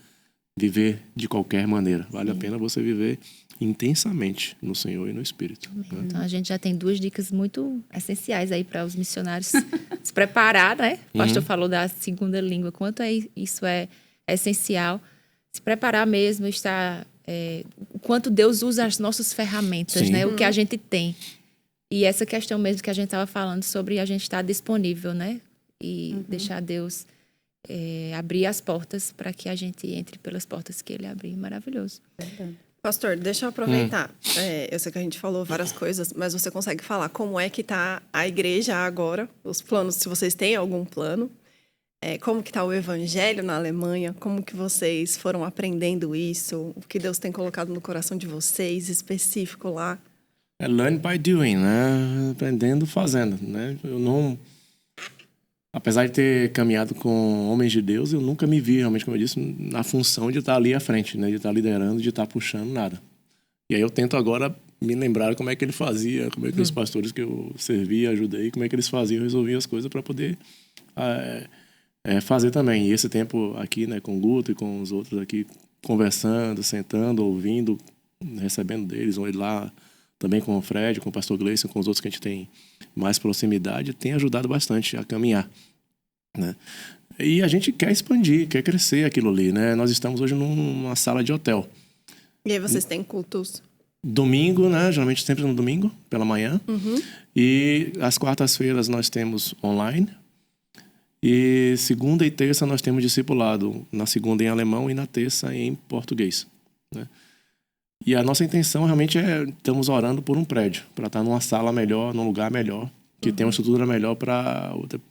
viver de qualquer maneira. Vale a pena você viver intensamente no Senhor e no Espírito. Né? Então a gente já tem 2 dicas muito essenciais aí para os missionários se preparar, né? O pastor falou da segunda língua, quanto isso é essencial. Se preparar mesmo, estar... o quanto Deus usa as nossas ferramentas, né? O que a gente tem. E essa questão mesmo que a gente estava falando sobre a gente estar disponível, né? E deixar Deus abrir as portas para que a gente entre pelas portas que Ele abrir. Maravilhoso. Pastor, deixa eu aproveitar. Eu sei que a gente falou várias coisas, mas você consegue falar como é que está a igreja agora? Os planos, se vocês têm algum plano. Como que está o evangelho na Alemanha? Como que vocês foram aprendendo isso? O que Deus tem colocado no coração de vocês, específico lá? É learn by doing, né? Aprendendo, fazendo, né? Eu não... Apesar de ter caminhado com homens de Deus, eu nunca me vi, realmente, como eu disse, na função de estar ali à frente, né? De estar liderando, de estar puxando nada. E aí eu tento agora me lembrar como é que ele fazia, como é que os pastores que eu servia, ajudei, como é que eles faziam, resolviam as coisas para poder fazer também. E esse tempo aqui, né, com o Guto e com os outros aqui, conversando, sentando, ouvindo, recebendo deles, ou ele lá também com o Fred, com o pastor Gleison, com os outros que a gente tem mais proximidade, tem ajudado bastante a caminhar, né? E a gente quer expandir, quer crescer aquilo ali, né? Nós estamos hoje numa sala de hotel. E aí vocês têm cultos? Domingo, né? Geralmente sempre no domingo, pela manhã. E às quartas-feiras nós temos online. E segunda e terça nós temos discipulado. Na segunda em alemão e na terça em português, né? E a nossa intenção realmente estamos orando por um prédio, para estar numa sala melhor, num lugar melhor, que tenha uma estrutura melhor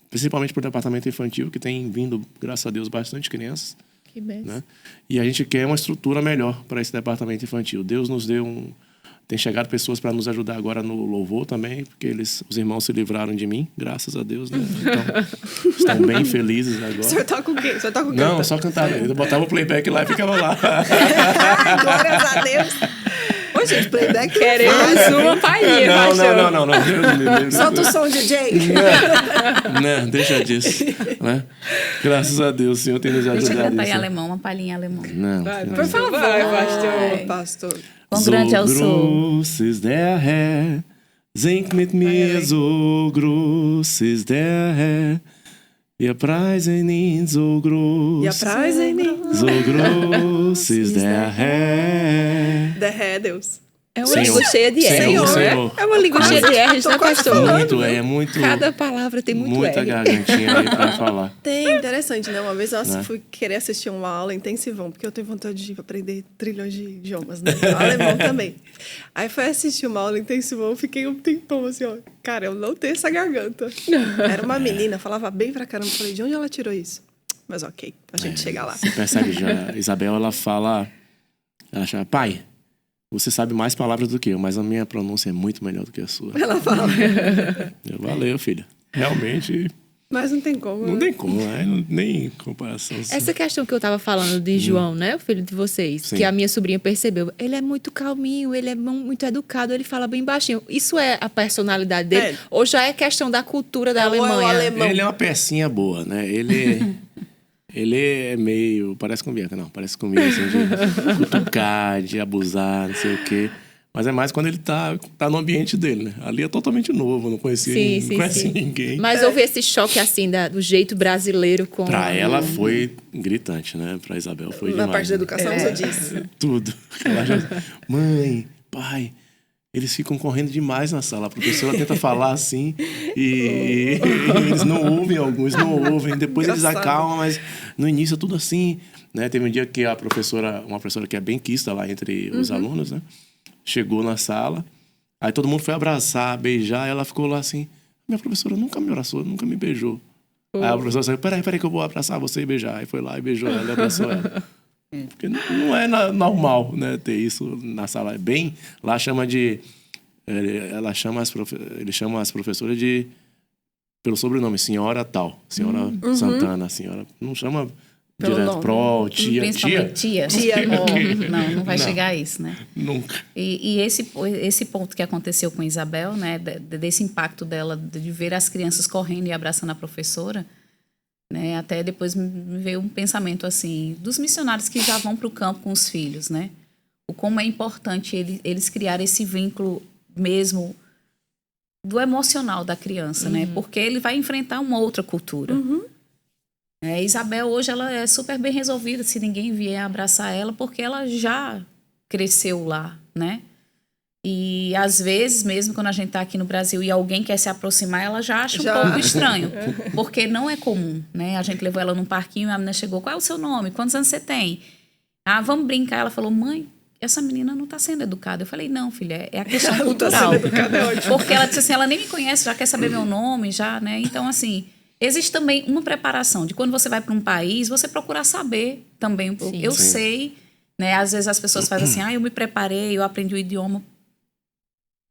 principalmente para o departamento infantil, que tem vindo, graças a Deus, bastante crianças. Que benção. Né? E a gente quer uma estrutura melhor para esse departamento infantil. Deus nos deu tem chegado pessoas para nos ajudar agora no louvor também, porque os irmãos se livraram de mim, graças a Deus, né? Então, estão bem felizes agora. O senhor toca o quê? O senhor toca o quê? Não, só cantar. Eu botava o playback lá e ficava lá. Glórias a Deus. Ô, gente, playback Queremos uma palhinha, pastor. Não. Deus me livre. Solta o som, DJ. Não, deixa disso. Né? Graças a Deus, o Senhor tem nos ajudado. Deixa eu cantar em nisso. alemão, uma palhinha em alemão. Não. Por favor, Vai, pastor. Quão grande é o So sol. groß ist der Herr, singt mit mir, so groß ist der Herr. Wir preisen ihn so groß. E a praia, hein? So groß ist der Herr. É Deus. É uma Senhor. língua cheia de R, Senhor, né? Senhor. É uma língua cheia de R, né, pastor? Muito. Cada palavra tem muito Muita R. gargantinha aí pra falar. Tem, interessante, né? Uma vez eu Né? fui querer assistir uma aula intensivão, porque eu tenho vontade de aprender trilhões de idiomas, né? Alemão também. Aí fui assistir uma aula intensivão, eu fiquei um tempão assim, ó. Cara, eu não tenho essa garganta. Era uma menina, falava bem pra caramba. Eu falei, de onde ela tirou isso? Mas ok, a gente chega lá. Você percebe já, a Isabel, ela chama, pai, você sabe mais palavras do que eu, mas a minha pronúncia é muito melhor do que a sua. Ela fala. Valeu, filha. Realmente, Mas não tem como. não tem como, né? Nem comparação. Essa questão que eu tava falando de João, né? O filho de vocês. Sim. Que a minha sobrinha percebeu. Ele é muito calminho, ele é muito educado, ele fala bem baixinho. Isso é a personalidade dele? É. Ou já é questão da cultura da Ou é o Alemanha? alemão? Ele é uma pecinha boa, né? Ele é meio... Parece com Bianca, não. Parece comigo, assim, de cutucar, de abusar, não sei o quê. Mas é mais quando ele tá no ambiente dele, né? Ali é totalmente novo, não conhecia não conhece ninguém. Mas houve esse choque, assim, do jeito brasileiro com... Pra ela foi gritante, né? Pra Isabel foi Na demais. parte da né? educação, você disse. Tudo. Ela já... Mãe, pai... Eles ficam correndo demais na sala. A professora tenta falar assim e eles não ouvem, alguns não ouvem. Depois eles Engraçado. acalmam, mas no início é tudo assim. Né? Teve um dia que uma professora que é benquista lá entre os alunos, né? Chegou na sala. Aí todo mundo foi abraçar, beijar. E ela ficou lá assim, minha professora nunca me abraçou, nunca me beijou. Aí a professora saiu, peraí que eu vou abraçar você e beijar. Aí foi lá e beijou ela e abraçou ela. Porque não é normal, né, ter isso na sala. Lá chama de... Ele chama as professoras pelo sobrenome, senhora tal. Senhora Santana, senhora... Não chama Pelo direto nome. pro, tia. Principalmente tia. Não vai chegar a isso, né? Nunca. E esse ponto que aconteceu com Isabel, né, desse impacto dela de ver as crianças correndo e abraçando a professora, né, até depois me veio um pensamento assim dos missionários que já vão para o campo com os filhos, né? O como é importante eles criarem esse vínculo mesmo do emocional da criança, né? Porque ele vai enfrentar uma outra cultura. Isabel hoje ela é super bem resolvida se ninguém vier abraçar ela, porque ela já cresceu lá, né? E às vezes, mesmo quando a gente está aqui no Brasil e alguém quer se aproximar, ela já acha um pouco estranho, porque não é comum, né? A gente levou ela num parquinho e a menina chegou, qual é o seu nome? Quantos anos você tem? Ah, vamos brincar. Ela falou, mãe, essa menina não está sendo educada. Eu falei, não, filha, é a questão cultural. Porque ela disse assim, ela nem me conhece, já quer saber meu nome, já, né? Então, assim, existe também uma preparação de quando você vai para um país, você procurar saber também um pouco. Eu sei, né? Às vezes as pessoas fazem assim, eu me preparei, eu aprendi o idioma.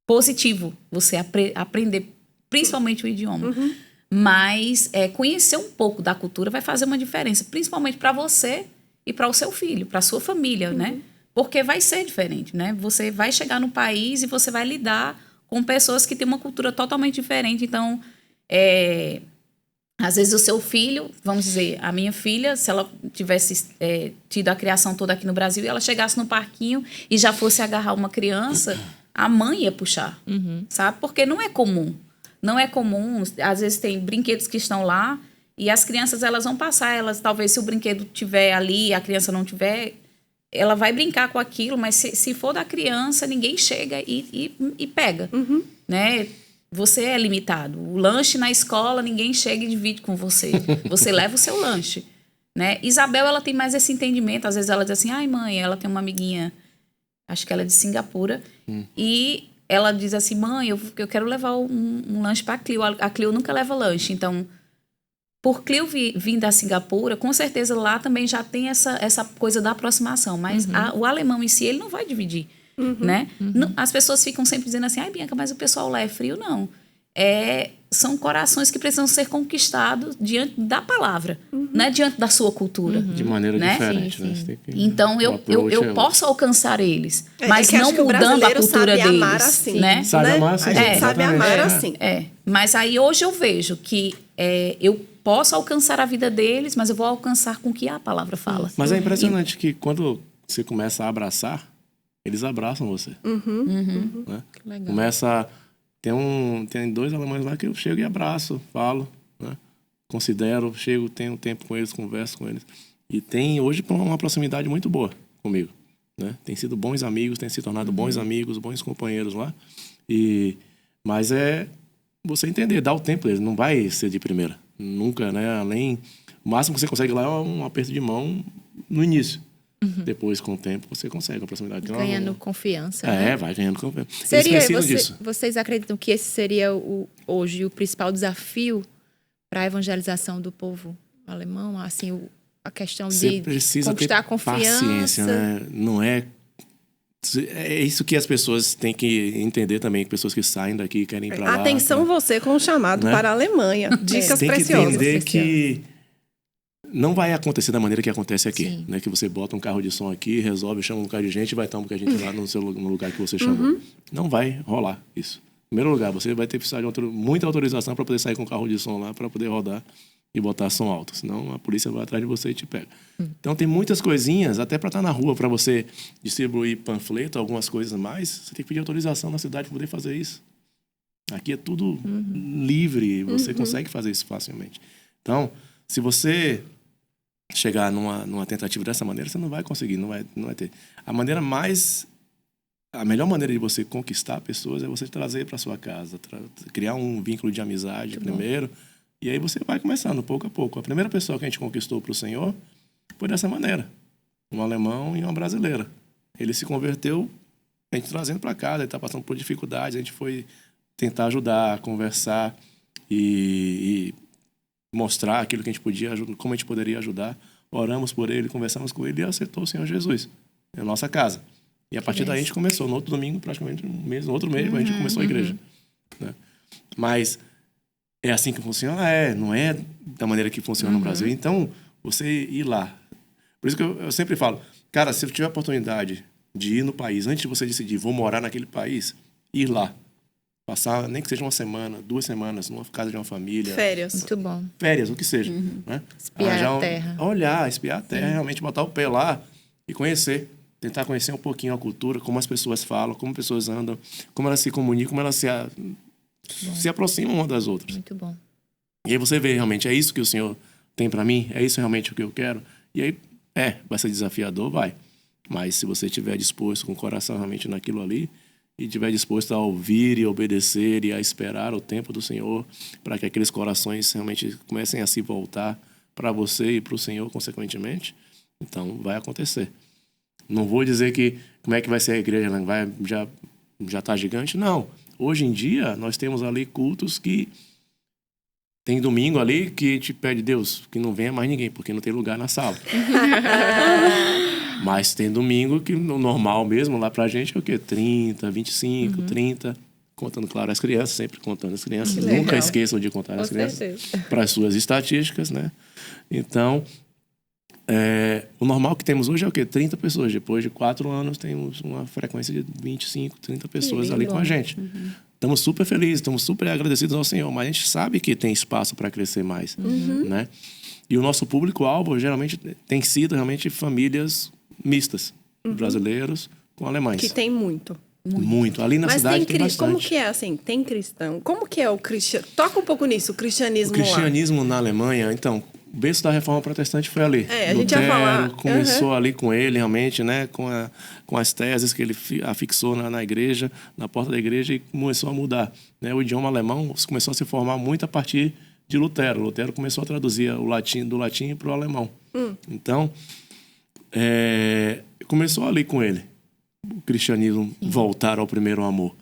Positivo você aprender principalmente o idioma. Mas conhecer um pouco da cultura vai fazer uma diferença, principalmente para você e para o seu filho, para a sua família, né? Porque vai ser diferente, né? Você vai chegar no país e você vai lidar com pessoas que têm uma cultura totalmente diferente. Então, às vezes o seu filho, vamos dizer, a minha filha, se ela tivesse tido a criação toda aqui no Brasil e ela chegasse no parquinho e já fosse agarrar uma criança, a mãe ia puxar, sabe? Porque não é comum. Não é comum. Às vezes tem brinquedos que estão lá e as crianças, elas vão passar. Elas, talvez, se o brinquedo tiver ali e a criança não tiver, ela vai brincar com aquilo, mas se for da criança, ninguém chega e pega, né? Você é limitado. O lanche na escola, ninguém chega e divide com você. Você leva o seu lanche, né? Isabel, ela tem mais esse entendimento. Às vezes ela diz assim, ai, mãe, ela tem uma amiguinha acho que ela é de Singapura, e ela diz assim, mãe, eu quero levar um lanche para a Clio. A Clio nunca leva lanche, então, por Clio vir da Singapura, com certeza lá também já tem essa coisa da aproximação, mas o alemão em si, ele não vai dividir, né? As pessoas ficam sempre dizendo assim, ai, Bianca, mas o pessoal lá é frio. Não. São corações que precisam ser conquistados diante da palavra, né? Diante da sua cultura. De maneira né? diferente. Sim, Né? sim. Você tem que- Então, o eu approach posso alcançar eles, É mas que não acho que o mudando a brasileiro cultura sabe deles. amar assim, né? Sabe né? amar assim, A gente sabe exatamente. amar assim. Mas aí hoje eu vejo que eu posso alcançar a vida deles, mas eu vou alcançar com o que a palavra fala. Mas é impressionante que quando você começa a abraçar, eles abraçam você. Né? Que legal. Começa... Tem 2 alemães lá que eu chego e abraço, falo, né? Considero, chego, tenho tempo com eles, converso com eles. E tem hoje uma proximidade muito boa comigo, né? Tem sido bons amigos, tem se tornado bons amigos, bons companheiros lá. Mas é você entender, dar o tempo deles, não vai ser de primeira. Nunca, né? O máximo que você consegue lá é um aperto de mão no início. Depois, com o tempo, você consegue a proximidade. Ganhando confiança, né? Vai ganhando confiança. Seria, Eles precisam disso. vocês acreditam que esse seria hoje o principal desafio para a evangelização do povo alemão? Assim, a questão Você de precisa conquistar a ter confiança. paciência, né? Não é... É isso que as pessoas têm que entender também, que pessoas que saem daqui e querem ir para lá. Atenção né? você com o chamado Né? para a Alemanha. Dicas Tem que preciosas. entender que não vai acontecer da maneira que acontece aqui. Sim. Né? Que você bota um carro de som aqui, resolve, chama um bocado de gente e vai estar um bocado de gente lá no lugar que você chamou. Não vai rolar isso. Em primeiro lugar, você vai ter que precisar de muita autorização para poder sair com o carro de som lá, para poder rodar e botar som alto. Senão a polícia vai atrás de você e te pega. Então tem muitas coisinhas, até para estar na rua, para você distribuir panfleto, algumas coisas mais, você tem que pedir autorização na cidade para poder fazer isso. Aqui é tudo livre, você consegue fazer isso facilmente. Então, se você chegar numa tentativa dessa maneira, você não vai conseguir, não vai ter. A melhor maneira de você conquistar pessoas é você trazer para sua casa, criar um vínculo de amizade primeiro, e aí você vai começando pouco a pouco. A primeira pessoa que a gente conquistou para o Senhor foi dessa maneira, um alemão e uma brasileira. Ele se converteu, a gente trazendo para casa, ele está passando por dificuldades, a gente foi tentar ajudar, conversar e mostrar aquilo que a gente podia ajudar, como a gente poderia ajudar. Oramos por ele, conversamos com ele e aceitou o Senhor Jesus na nossa casa. E a partir daí a gente começou. No outro domingo, praticamente no outro mês, a gente começou a igreja. Né? Mas é assim que funciona? Não é da maneira que funciona no Brasil. Então, você ir lá. Por isso que eu sempre falo, cara, se eu tiver a oportunidade de ir no país, antes de você decidir, vou morar naquele país, ir lá. Passar, nem que seja 1 semana, 2 semanas, numa casa de uma família. Férias. Muito bom. Férias, o que seja. Né? Espiar a terra. Olhar, espiar a terra, realmente botar o pé lá e conhecer. Tentar conhecer um pouquinho a cultura, como as pessoas falam, como as pessoas andam, como elas se comunicam, como elas se aproximam uma das outras. Muito bom. E aí você vê realmente, é isso que o Senhor tem para mim? É isso realmente o que eu quero? E aí, vai ser desafiador, vai. Mas se você estiver disposto, com o coração realmente naquilo ali, e estiver disposto a ouvir e obedecer e a esperar o tempo do Senhor para que aqueles corações realmente comecem a se voltar para você e para o Senhor, consequentemente, então vai acontecer. Não vou dizer que como é que vai ser a igreja, já está gigante. Não. Hoje em dia, nós temos ali cultos que tem domingo ali que te pede, Deus, que não venha mais ninguém, porque não tem lugar na sala. Mas tem domingo que no normal mesmo, lá pra gente, é o quê? 30, 25, 30. Contando, claro, as crianças, sempre contando as crianças. Nunca esqueçam de contar as crianças para as suas estatísticas, né? Então, o normal que temos hoje é o quê? 30 pessoas. Depois de 4 anos, temos uma frequência de 25, 30 pessoas ali com a gente. Estamos super felizes, estamos super agradecidos ao Senhor, mas a gente sabe que tem espaço para crescer mais, né? E o nosso público-alvo, geralmente, tem sido realmente famílias mistas, brasileiros com alemães. Que tem muito. Muito. Ali na Mas cidade tem bastante. como que é assim? Tem cristão? Como que é o cristianismo? Toca um pouco nisso, o cristianismo O cristianismo na Alemanha, então, o berço da Reforma Protestante foi ali. A gente ia falar. Começou ali com ele, realmente, né? Com as teses que ele afixou na igreja, na porta da igreja, e começou a mudar. Né? O idioma alemão começou a se formar muito a partir de Lutero. Lutero começou a traduzir do latim para o alemão. Então, começou ali com ele. o cristianismo voltar ao primeiro amor.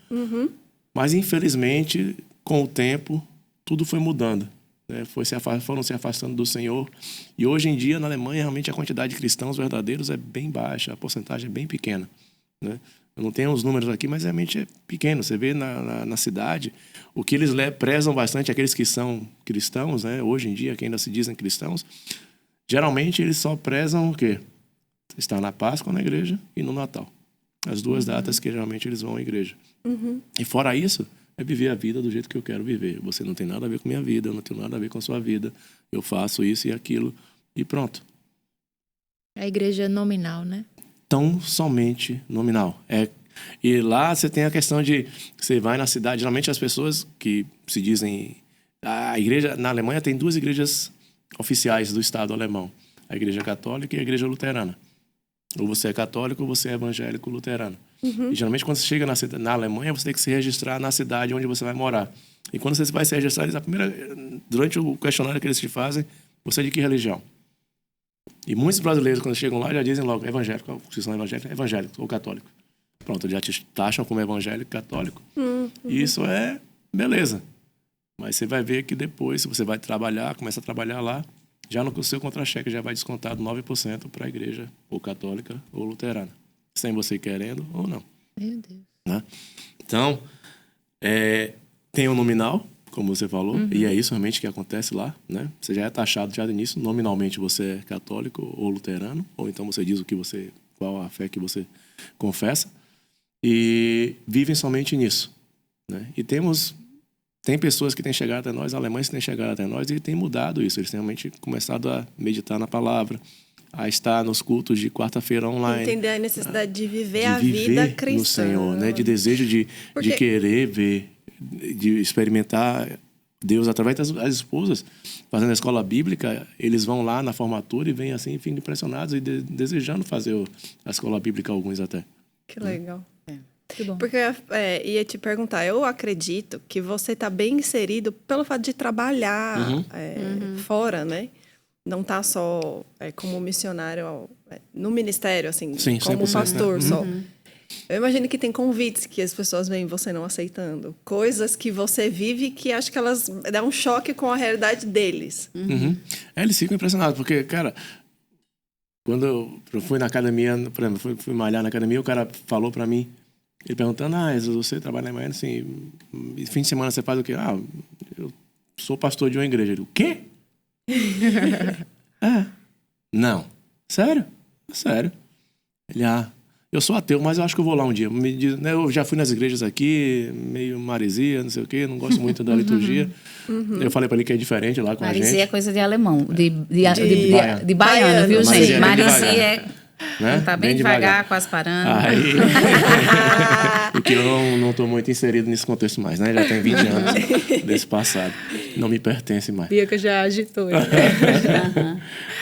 Mas, infelizmente, com o tempo, tudo foi mudando. Né? Foram se afastando do Senhor. E hoje em dia, na Alemanha, realmente a quantidade de cristãos verdadeiros é bem baixa, a porcentagem é bem pequena. Né? Eu não tenho os números aqui, mas realmente é pequeno. Você vê na cidade, o que eles prezam bastante, aqueles que são cristãos, né? Hoje em dia, que ainda se dizem cristãos, geralmente eles só prezam o quê? Estar na Páscoa na igreja e no Natal. As duas datas que geralmente eles vão à igreja. E fora isso, é viver a vida do jeito que eu quero viver. Você não tem nada a ver com minha vida, eu não tenho nada a ver com a sua vida. Eu faço isso e aquilo e pronto. A igreja nominal, né? Tão somente nominal. E lá você tem a questão de... Você vai na cidade... Geralmente as pessoas que se dizem... A igreja... Na Alemanha tem 2 igrejas oficiais do Estado alemão. A igreja católica e a igreja luterana. Ou você é católico ou você é evangélico luterano. E geralmente quando você chega na Alemanha, você tem que se registrar na cidade onde você vai morar. E quando você vai se registrar, durante o questionário que eles te fazem, você é de que religião? E muitos brasileiros, quando chegam lá, já dizem logo evangélico. Se são evangélicos ou católico. Pronto, já te taxam como evangélico católico. E isso é beleza. Mas você vai ver que depois, se você vai trabalhar, começa a trabalhar lá, já no seu contra-cheque já vai descontado 9% para a igreja ou católica ou luterana. Sem você querendo ou não. Meu Deus. Né? Então, tem o nominal, como você falou, e é isso realmente que acontece lá, né? Você já é taxado já de início, nominalmente você é católico ou luterano, ou então você diz qual a fé que você confessa, e vivem somente nisso, né? E tem pessoas que têm chegado até nós, alemães que têm chegado até nós e têm mudado isso, eles têm realmente começado a meditar na palavra, a estar nos cultos de quarta-feira online. Entender a necessidade de viver a vida cristã. No Senhor, né? De desejo de querer ver, de experimentar Deus através das esposas. Fazendo a escola bíblica, eles vão lá na formatura e vêm assim, ficam impressionados e desejando fazer a escola bíblica, alguns até. Que legal. Que bom. Porque ia te perguntar, eu acredito que você está bem inserido pelo fato de trabalhar fora, né? Não tá só como missionário no ministério, assim, Sim, como 100%, pastor né? só. Eu imagino que tem convites que as pessoas veem você não aceitando. Coisas que você vive que acho que elas dão um choque com a realidade deles. Eles ficam impressionados, porque, cara, quando eu fui na academia, por exemplo, fui malhar na academia, o cara falou pra mim, ele perguntando, você trabalha na Alemanha, assim, fim de semana você faz o quê? Eu sou pastor de uma igreja. Ele, o quê? Não. Sério? Sério. Ele, eu sou ateu, mas eu acho que eu vou lá um dia. Eu já fui nas igrejas aqui, meio maresia, não sei o quê, não gosto muito da liturgia. Eu falei pra ele que é diferente lá com a gente. Maresia é coisa de alemão, de baiano, viu, Maresia gente? é bem Maresia devagar. Né? tá bem devagar, quase parando. Aí, porque eu não estou muito inserido nesse contexto mais, né? Já tem 20 anos desse passado. Não me pertence mais. Bianca já agitou.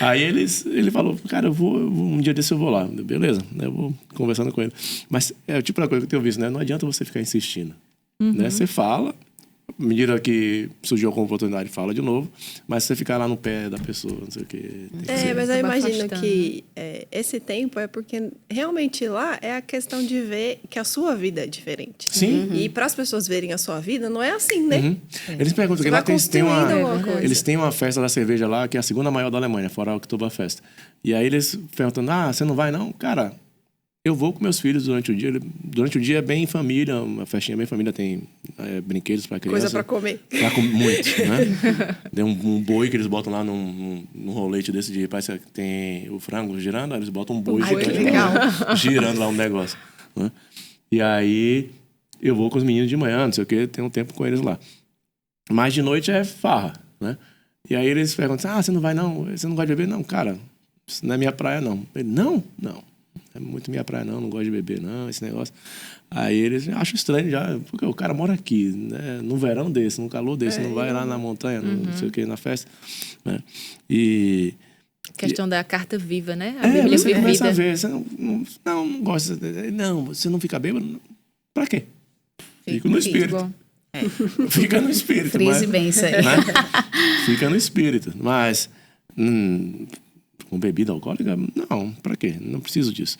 Aí ele falou, cara, um dia desse eu vou lá. Beleza, eu vou conversando com ele. Mas é o tipo da coisa que eu tenho visto, né? Não adianta você ficar insistindo. Né? Você fala, à medida que surgiu alguma oportunidade, fala de novo, mas você ficar lá no pé da pessoa, não sei o quê. Mas eu imagino afastando. que esse tempo é porque realmente lá é a questão de ver que a sua vida é diferente. Sim. E para as pessoas verem a sua vida, não é assim, né? Eles perguntam, Você porque vai lá tem construindo alguma coisa. eles têm uma festa da cerveja lá, que é a segunda maior da Alemanha, fora a Oktoberfest. E aí eles perguntam, você não vai não? Cara, eu vou com meus filhos durante o dia. Durante o dia é bem família, uma festinha bem família, tem brinquedos para criança. Coisa para comer. Muito, né? Tem um boi que eles botam lá num rolete desse de parece que tem o frango girando, eles botam um boi girando lá um negócio. Né? E aí eu vou com os meninos de manhã, não sei o que, tem um tempo com eles lá. Mas de noite é farra, né? E aí eles perguntam, você não vai não? Você não gosta de beber? Não, cara, isso não é minha praia não. Ele, não. É muito minha praia, não gosto de beber, não, esse negócio. Aí eles acham estranho já, porque o cara mora aqui, né? Num verão desse, num calor desse, não vai lá na montanha, não sei o que, na festa. Né? E... Questão da carta viva, né? A Bíblia você vivida. Começa a ver, você não gosta, não, você não fica bêbado, pra quê? Fica no espírito. Fica no espírito. Frise bem isso aí. Né? Fica no espírito, mas... com bebida alcoólica? Não, pra quê? Não preciso disso.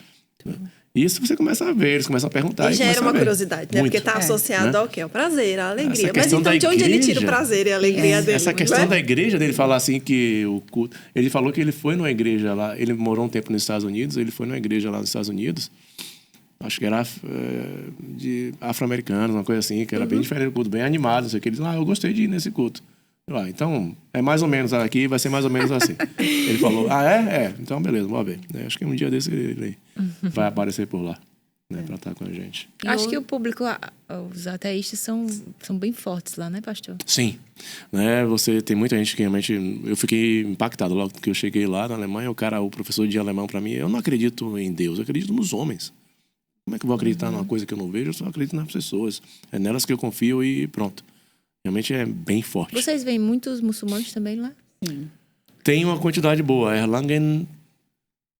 Isso você começa a ver, eles começam a perguntar. E gera começa a uma ver. curiosidade, né? Muito. Porque está associado ao quê? Ao prazer, à alegria. Essa Mas questão então, da de onde ele tira o igreja- prazer e a alegria dele? Essa questão da igreja, dele falar assim que o culto... Ele falou que ele foi numa igreja lá, ele morou um tempo nos Estados Unidos, ele foi numa igreja lá nos Estados Unidos, acho que era de afro-americanos, uma coisa assim, que era bem diferente do culto, bem animado, não sei o que. Ele disse, eu gostei de ir nesse culto. Então, é mais ou menos aqui, vai ser mais ou menos assim. Ele falou, então beleza, vamos ver. Acho que um dia desse ele vai aparecer por lá, né, para estar com a gente. Acho que o público, os ateístas são bem fortes lá, né, pastor? Sim, né? Você tem muita gente que realmente... Eu fiquei impactado logo que eu cheguei lá na Alemanha. O professor de alemão para mim, eu não acredito em Deus, eu acredito nos homens. Como é que eu vou acreditar numa coisa que eu não vejo? Eu só acredito nas pessoas. É nelas que eu confio e pronto. Realmente é bem forte. Vocês veem muitos muçulmanos também lá? Tem uma quantidade boa. Erlangen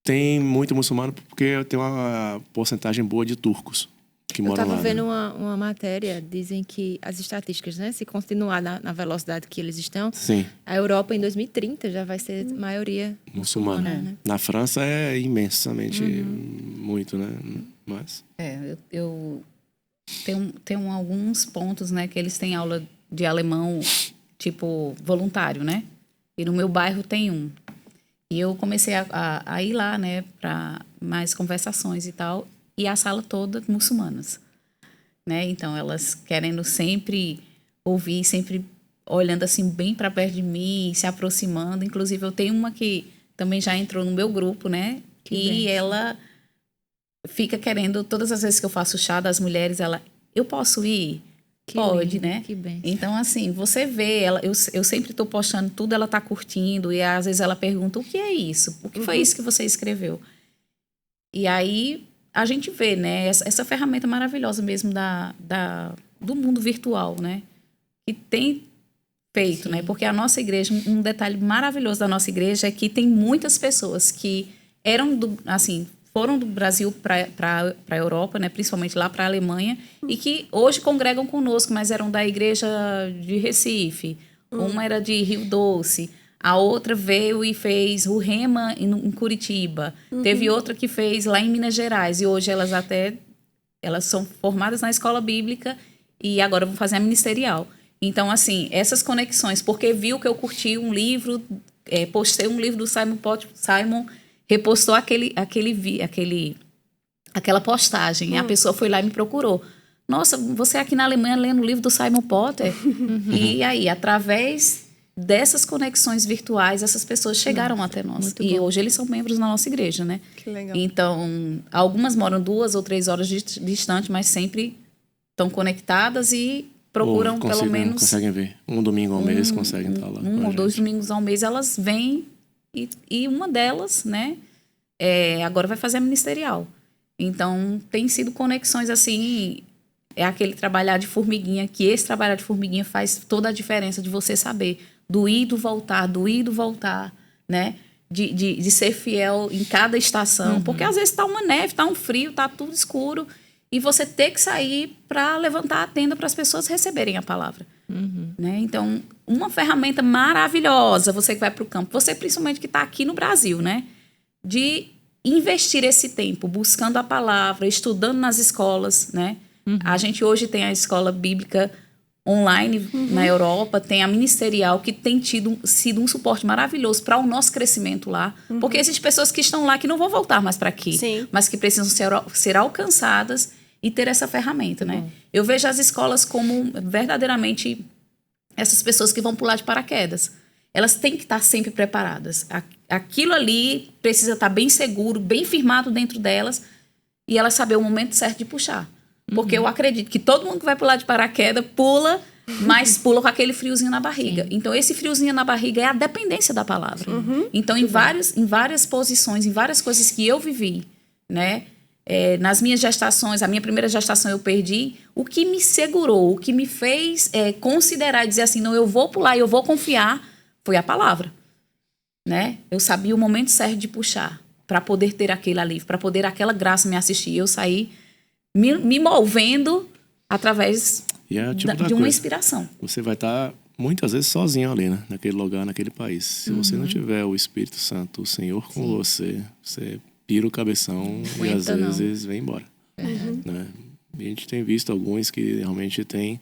tem muito muçulmano porque tem uma porcentagem boa de turcos que Eu moram estava lá. vendo né? uma matéria, dizem que as estatísticas, né? Se continuar na velocidade que eles estão, Sim, a Europa em 2030 já vai ser maioria muçulmano. né? Na França é imensamente muito, né? Mas... Eu tenho alguns pontos, né, que eles têm aula de alemão, tipo, voluntário, né? E no meu bairro tem um. E eu comecei a ir lá, né, para mais conversações e tal, e a sala toda muçulmanas, né? Então, elas querendo sempre ouvir, sempre olhando assim bem para perto de mim, se aproximando. Inclusive, eu tenho uma que também já entrou no meu grupo, né? E ela fica querendo, todas as vezes que eu faço chá das mulheres, eu posso ir? Que Pode, lindo, né? que bem. Então, assim, você vê, eu sempre estou postando tudo, ela está curtindo, e às vezes ela pergunta, o que é isso? O que foi isso que você escreveu? E aí, a gente vê, né, essa ferramenta maravilhosa mesmo do mundo virtual, né? Que tem feito, né? Porque a nossa igreja, um detalhe maravilhoso da nossa igreja é que tem muitas pessoas que foram do Brasil para a Europa, né, principalmente lá para a Alemanha, e que hoje congregam conosco, mas eram da igreja de Recife. Uma era de Rio Doce, a outra veio e fez o Rema em Curitiba. Teve outra que fez lá em Minas Gerais, e hoje elas são formadas na escola bíblica e agora vão fazer a ministerial. Então, assim, essas conexões, porque viu que eu curti um livro, postei um livro do Simon repostou aquela postagem. E a pessoa foi lá e me procurou. Nossa, você aqui na Alemanha lendo o livro do Simon Potter? E aí, através dessas conexões virtuais, essas pessoas chegaram até nós. E hoje eles são membros da nossa igreja, né? Que legal. Então, algumas moram 2 ou 3 horas distante, mas sempre estão conectadas e procuram pelo menos... Conseguem ver. Um domingo ao mês conseguem estar lá. Um ou 2 domingos ao mês elas vêm e uma delas, né, agora vai fazer a ministerial. Então, tem sido conexões assim, é aquele trabalhar de formiguinha, que esse trabalhar de formiguinha faz toda a diferença de você saber do ir e do voltar, né, de ser fiel em cada estação, porque às vezes está uma neve, está um frio, está tudo escuro, e você ter que sair para levantar a tenda para as pessoas receberem a palavra. Né? Então, uma ferramenta maravilhosa, você que vai para o campo, você principalmente que está aqui no Brasil, né? De investir esse tempo buscando a palavra, estudando nas escolas, né? A gente hoje tem a escola bíblica online na Europa, tem a ministerial que tem sido um suporte maravilhoso para o nosso crescimento lá, porque existem pessoas que estão lá que não vão voltar mais para aqui, mas que precisam ser alcançadas e ter essa ferramenta, né? Eu vejo as escolas como verdadeiramente essas pessoas que vão pular de paraquedas. Elas têm que estar sempre preparadas. Aquilo ali precisa estar bem seguro, bem firmado dentro delas e elas saber o momento certo de puxar. Porque eu acredito que todo mundo que vai pular de paraquedas pula, mas pula com aquele friozinho na barriga. Então, esse friozinho na barriga é a dependência da palavra. Então, em várias posições, em várias coisas que eu vivi, né? Nas minhas gestações, a minha primeira gestação eu perdi, o que me segurou, o que me fez considerar e dizer assim, não, eu vou pular e eu vou confiar, foi a palavra, né? Eu sabia o momento certo de puxar, para poder ter aquele alívio, para poder aquela graça me assistir. Eu saí me movendo através de uma inspiração. Você vai estar muitas vezes sozinho ali, né? Naquele lugar, naquele país. Se você não tiver o Espírito Santo, o Senhor com você pira o cabeção e às Aguenta, não. vezes vem embora. Né? E a gente tem visto alguns que realmente têm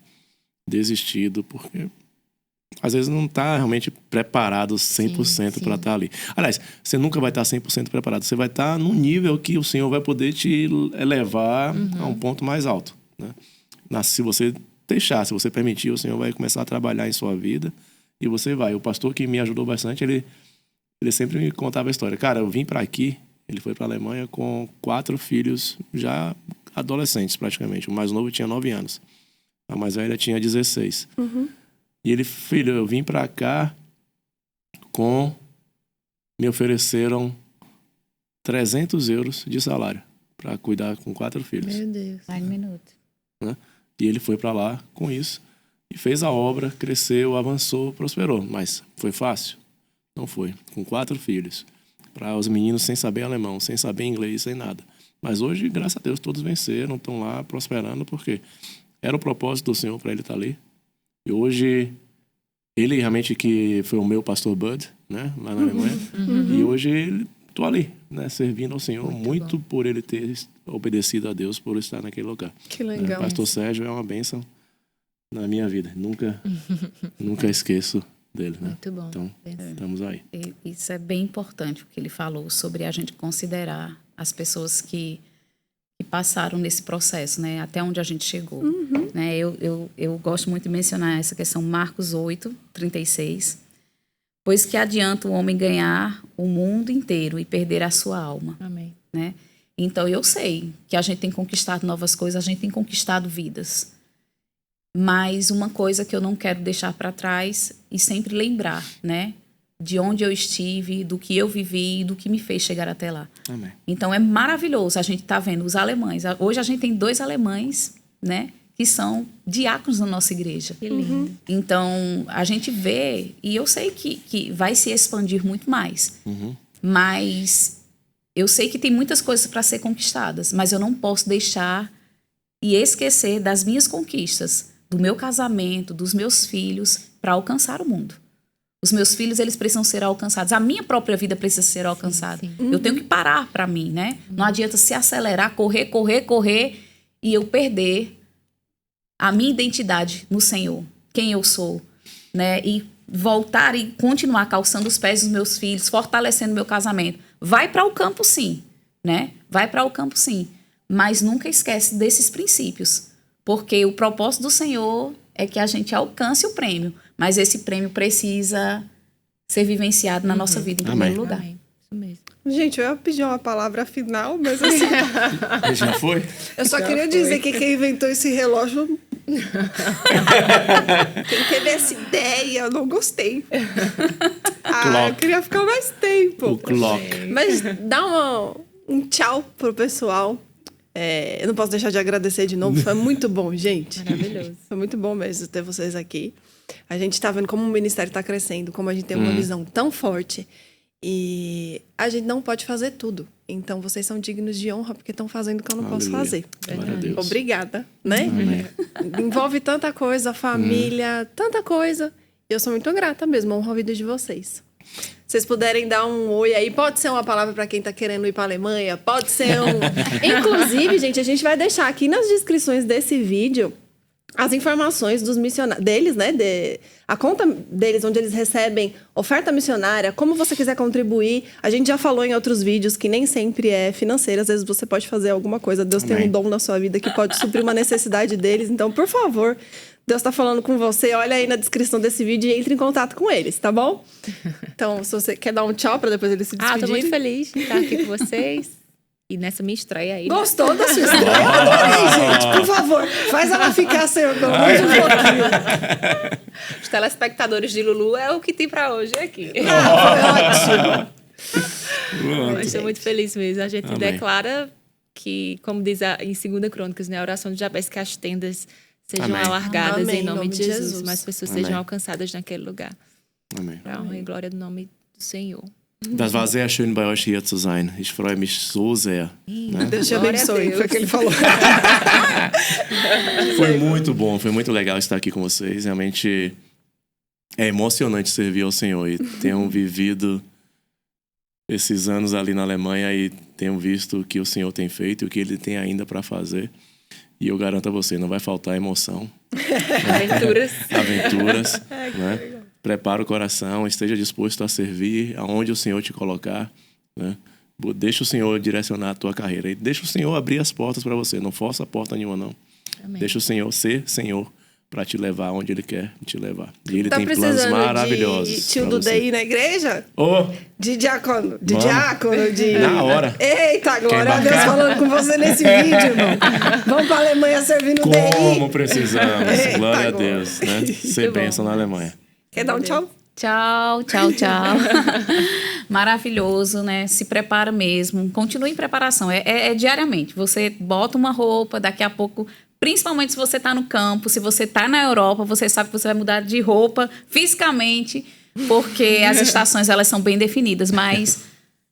desistido porque às vezes não está realmente preparado 100% para estar ali. Aliás, você nunca vai estar 100% preparado. Você vai estar num nível que o Senhor vai poder te elevar a um ponto mais alto. Né? Se você deixar, se você permitir, o Senhor vai começar a trabalhar em sua vida e você vai. O pastor que me ajudou bastante, ele sempre me contava a história. Cara, eu vim para aqui, ele foi para a Alemanha com 4 filhos já adolescentes praticamente. O mais novo tinha 9 anos. A mais velha tinha 16. E ele, filho, eu vim pra cá me ofereceram 300 euros de salário pra cuidar com 4 filhos. Meu Deus. Vai um minuto. Né? E ele foi pra lá com isso e fez a obra, cresceu, avançou, prosperou. Mas foi fácil? Não foi. Com 4 filhos. Para os meninos sem saber alemão, sem saber inglês, sem nada. Mas hoje, graças a Deus, todos venceram, estão lá prosperando, porque era o propósito do Senhor para ele estar ali. E hoje, ele realmente que foi o meu pastor Bud, né, lá na Alemanha. E hoje, estou ali, né, servindo ao Senhor, muito por ele ter obedecido a Deus, por estar naquele lugar. Que legal. Pastor Sérgio é uma bênção na minha vida. Nunca esqueço dele, né? Muito bom. Então, estamos aí. E isso é bem importante, o que ele falou sobre a gente considerar as pessoas que passaram nesse processo, né? Até onde a gente chegou. Né? Eu gosto muito de mencionar essa questão, Marcos 8, 36. Pois que adianta o homem ganhar o mundo inteiro e perder a sua alma. Amém. Né? Então, eu sei que a gente tem conquistado novas coisas, a gente tem conquistado vidas. Mas uma coisa que eu não quero deixar para trás e sempre lembrar, né? De onde eu estive, do que eu vivi e do que me fez chegar até lá. Amém. Então, é maravilhoso a gente tá vendo os alemães. Hoje a gente tem 2 alemães, né? Que são diáconos na nossa igreja. Que lindo. Então, a gente vê, e eu sei que vai se expandir muito mais. Mas eu sei que tem muitas coisas para ser conquistadas, mas eu não posso deixar e esquecer das minhas conquistas, do meu casamento, dos meus filhos, para alcançar o mundo. Os meus filhos, eles precisam ser alcançados. A minha própria vida precisa ser alcançada. sim. Eu tenho que parar para mim, né? Não adianta se acelerar, correr e eu perder a minha identidade no Senhor, quem eu sou, né? E voltar e continuar calçando os pés dos meus filhos, fortalecendo meu casamento. Vai para o campo, sim, né? Vai para o campo, sim. Mas nunca esquece desses princípios, porque o propósito do Senhor é que a gente alcance o prêmio, mas esse prêmio precisa ser vivenciado na nossa vida em primeiro lugar. Amém. Isso mesmo. Gente, eu ia pedir uma palavra final, mas assim, Já foi? eu só queria dizer que quem inventou esse relógio... Quem teve essa ideia, eu não gostei. Eu queria ficar mais tempo. O clock. Mas dá um tchau pro pessoal. Eu não posso deixar de agradecer de novo. Foi muito bom, gente. Maravilhoso. Foi muito bom mesmo ter vocês aqui. A gente tá vendo como o ministério tá crescendo, como a gente tem uma visão tão forte. E a gente não pode fazer tudo. Então, vocês são dignos de honra porque estão fazendo o que eu não posso fazer. Glória a Deus. Obrigada, né? Envolve tanta coisa, família, tanta coisa. E eu sou muito grata mesmo, honro a vida de vocês. Vocês puderem dar um oi aí, pode ser uma palavra para quem tá querendo ir para Alemanha, pode ser Inclusive, gente, a gente vai deixar aqui nas descrições desse vídeo as informações dos missionários deles, né? A conta deles, onde eles recebem oferta missionária, como você quiser contribuir. A gente já falou em outros vídeos que nem sempre é financeiro, às vezes você pode fazer alguma coisa. Deus tem um dom na sua vida que pode suprir uma necessidade deles. Então, por favor, Deus tá falando com você, olha aí na descrição desse vídeo e entre em contato com eles, tá bom? Então, se você quer dar um tchau para depois eles se despedirem. Tô muito feliz de estar aqui com vocês. E nessa minha estreia aí. Gostou da sua estreia? Eu adorei, gente. Por favor, faz ela ficar, Senhor, pelo menos um pouquinho. Os telespectadores de Lulu é o que tem pra hoje aqui. Foi ótimo. Mas estou muito feliz mesmo. A gente Amém. declara que, como diz em 2 Crônicas, né, a oração de Jabez, que as tendas sejam Amém. alargadas Amém, em nome de Jesus. Mas as pessoas Amém. sejam alcançadas naquele lugar. Amém. Para a honra e glória do nome do Senhor. Das war sehr schön, bei euch hier zu sein. Ich freue mich so sehr. Né? Deus te Glória a abençoe, Deus. foi o que ele falou. Foi muito bom, foi muito legal estar aqui com vocês. Realmente é emocionante servir ao Senhor e tenham vivido esses anos ali na Alemanha e tenho visto o que o Senhor tem feito e o que Ele tem ainda para fazer. E eu garanto a você, não vai faltar emoção. Aventuras. Aventuras, né? Prepara o coração, esteja disposto a servir aonde o Senhor te colocar, né? Deixa o Senhor direcionar a tua carreira. E deixa o Senhor abrir as portas para você. Não força porta nenhuma, não. Amém. Deixa o Senhor ser Senhor para te levar onde Ele quer te levar. E Ele tem planos maravilhosos. De tio do DI na igreja? De diácono. Na hora. Eita, glória a Deus falando com você nesse vídeo, irmão. Vamos para a Alemanha servindo o DI. Como precisamos. Eita, glória a Deus. Né? Ser bênção na Alemanha. Quer dar um tchau? Tchau. Maravilhoso, né? Se prepara mesmo. Continue em preparação. É diariamente. Você bota uma roupa, daqui a pouco, principalmente se você está no campo, se você está na Europa, você sabe que você vai mudar de roupa fisicamente, porque as estações elas são bem definidas, mas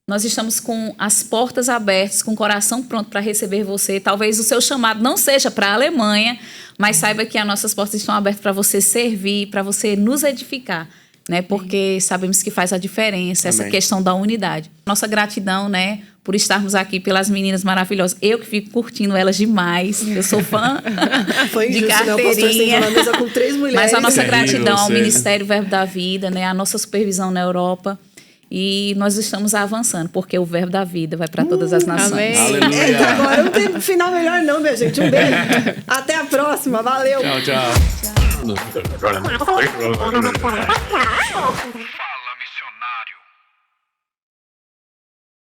nós estamos com as portas abertas, com o coração pronto para receber você. Talvez o seu chamado não seja para a Alemanha, mas saiba que as nossas portas estão abertas para você servir, para você nos edificar. Né? Porque sabemos que faz a diferença, essa questão da unidade. Nossa gratidão, né, por estarmos aqui, pelas meninas maravilhosas. Eu que fico curtindo elas demais. Eu sou fã de carteirinha. Na mesa com 3 mulheres. Mas a nossa gratidão ao Ministério Verbo da Vida, né, a nossa supervisão na Europa. E nós estamos avançando, porque o Verbo da Vida vai para todas as nações. Amém. Aleluia. Agora não tem final melhor não, minha gente. Um beijo. Até a próxima. Valeu. Tchau. Tchau.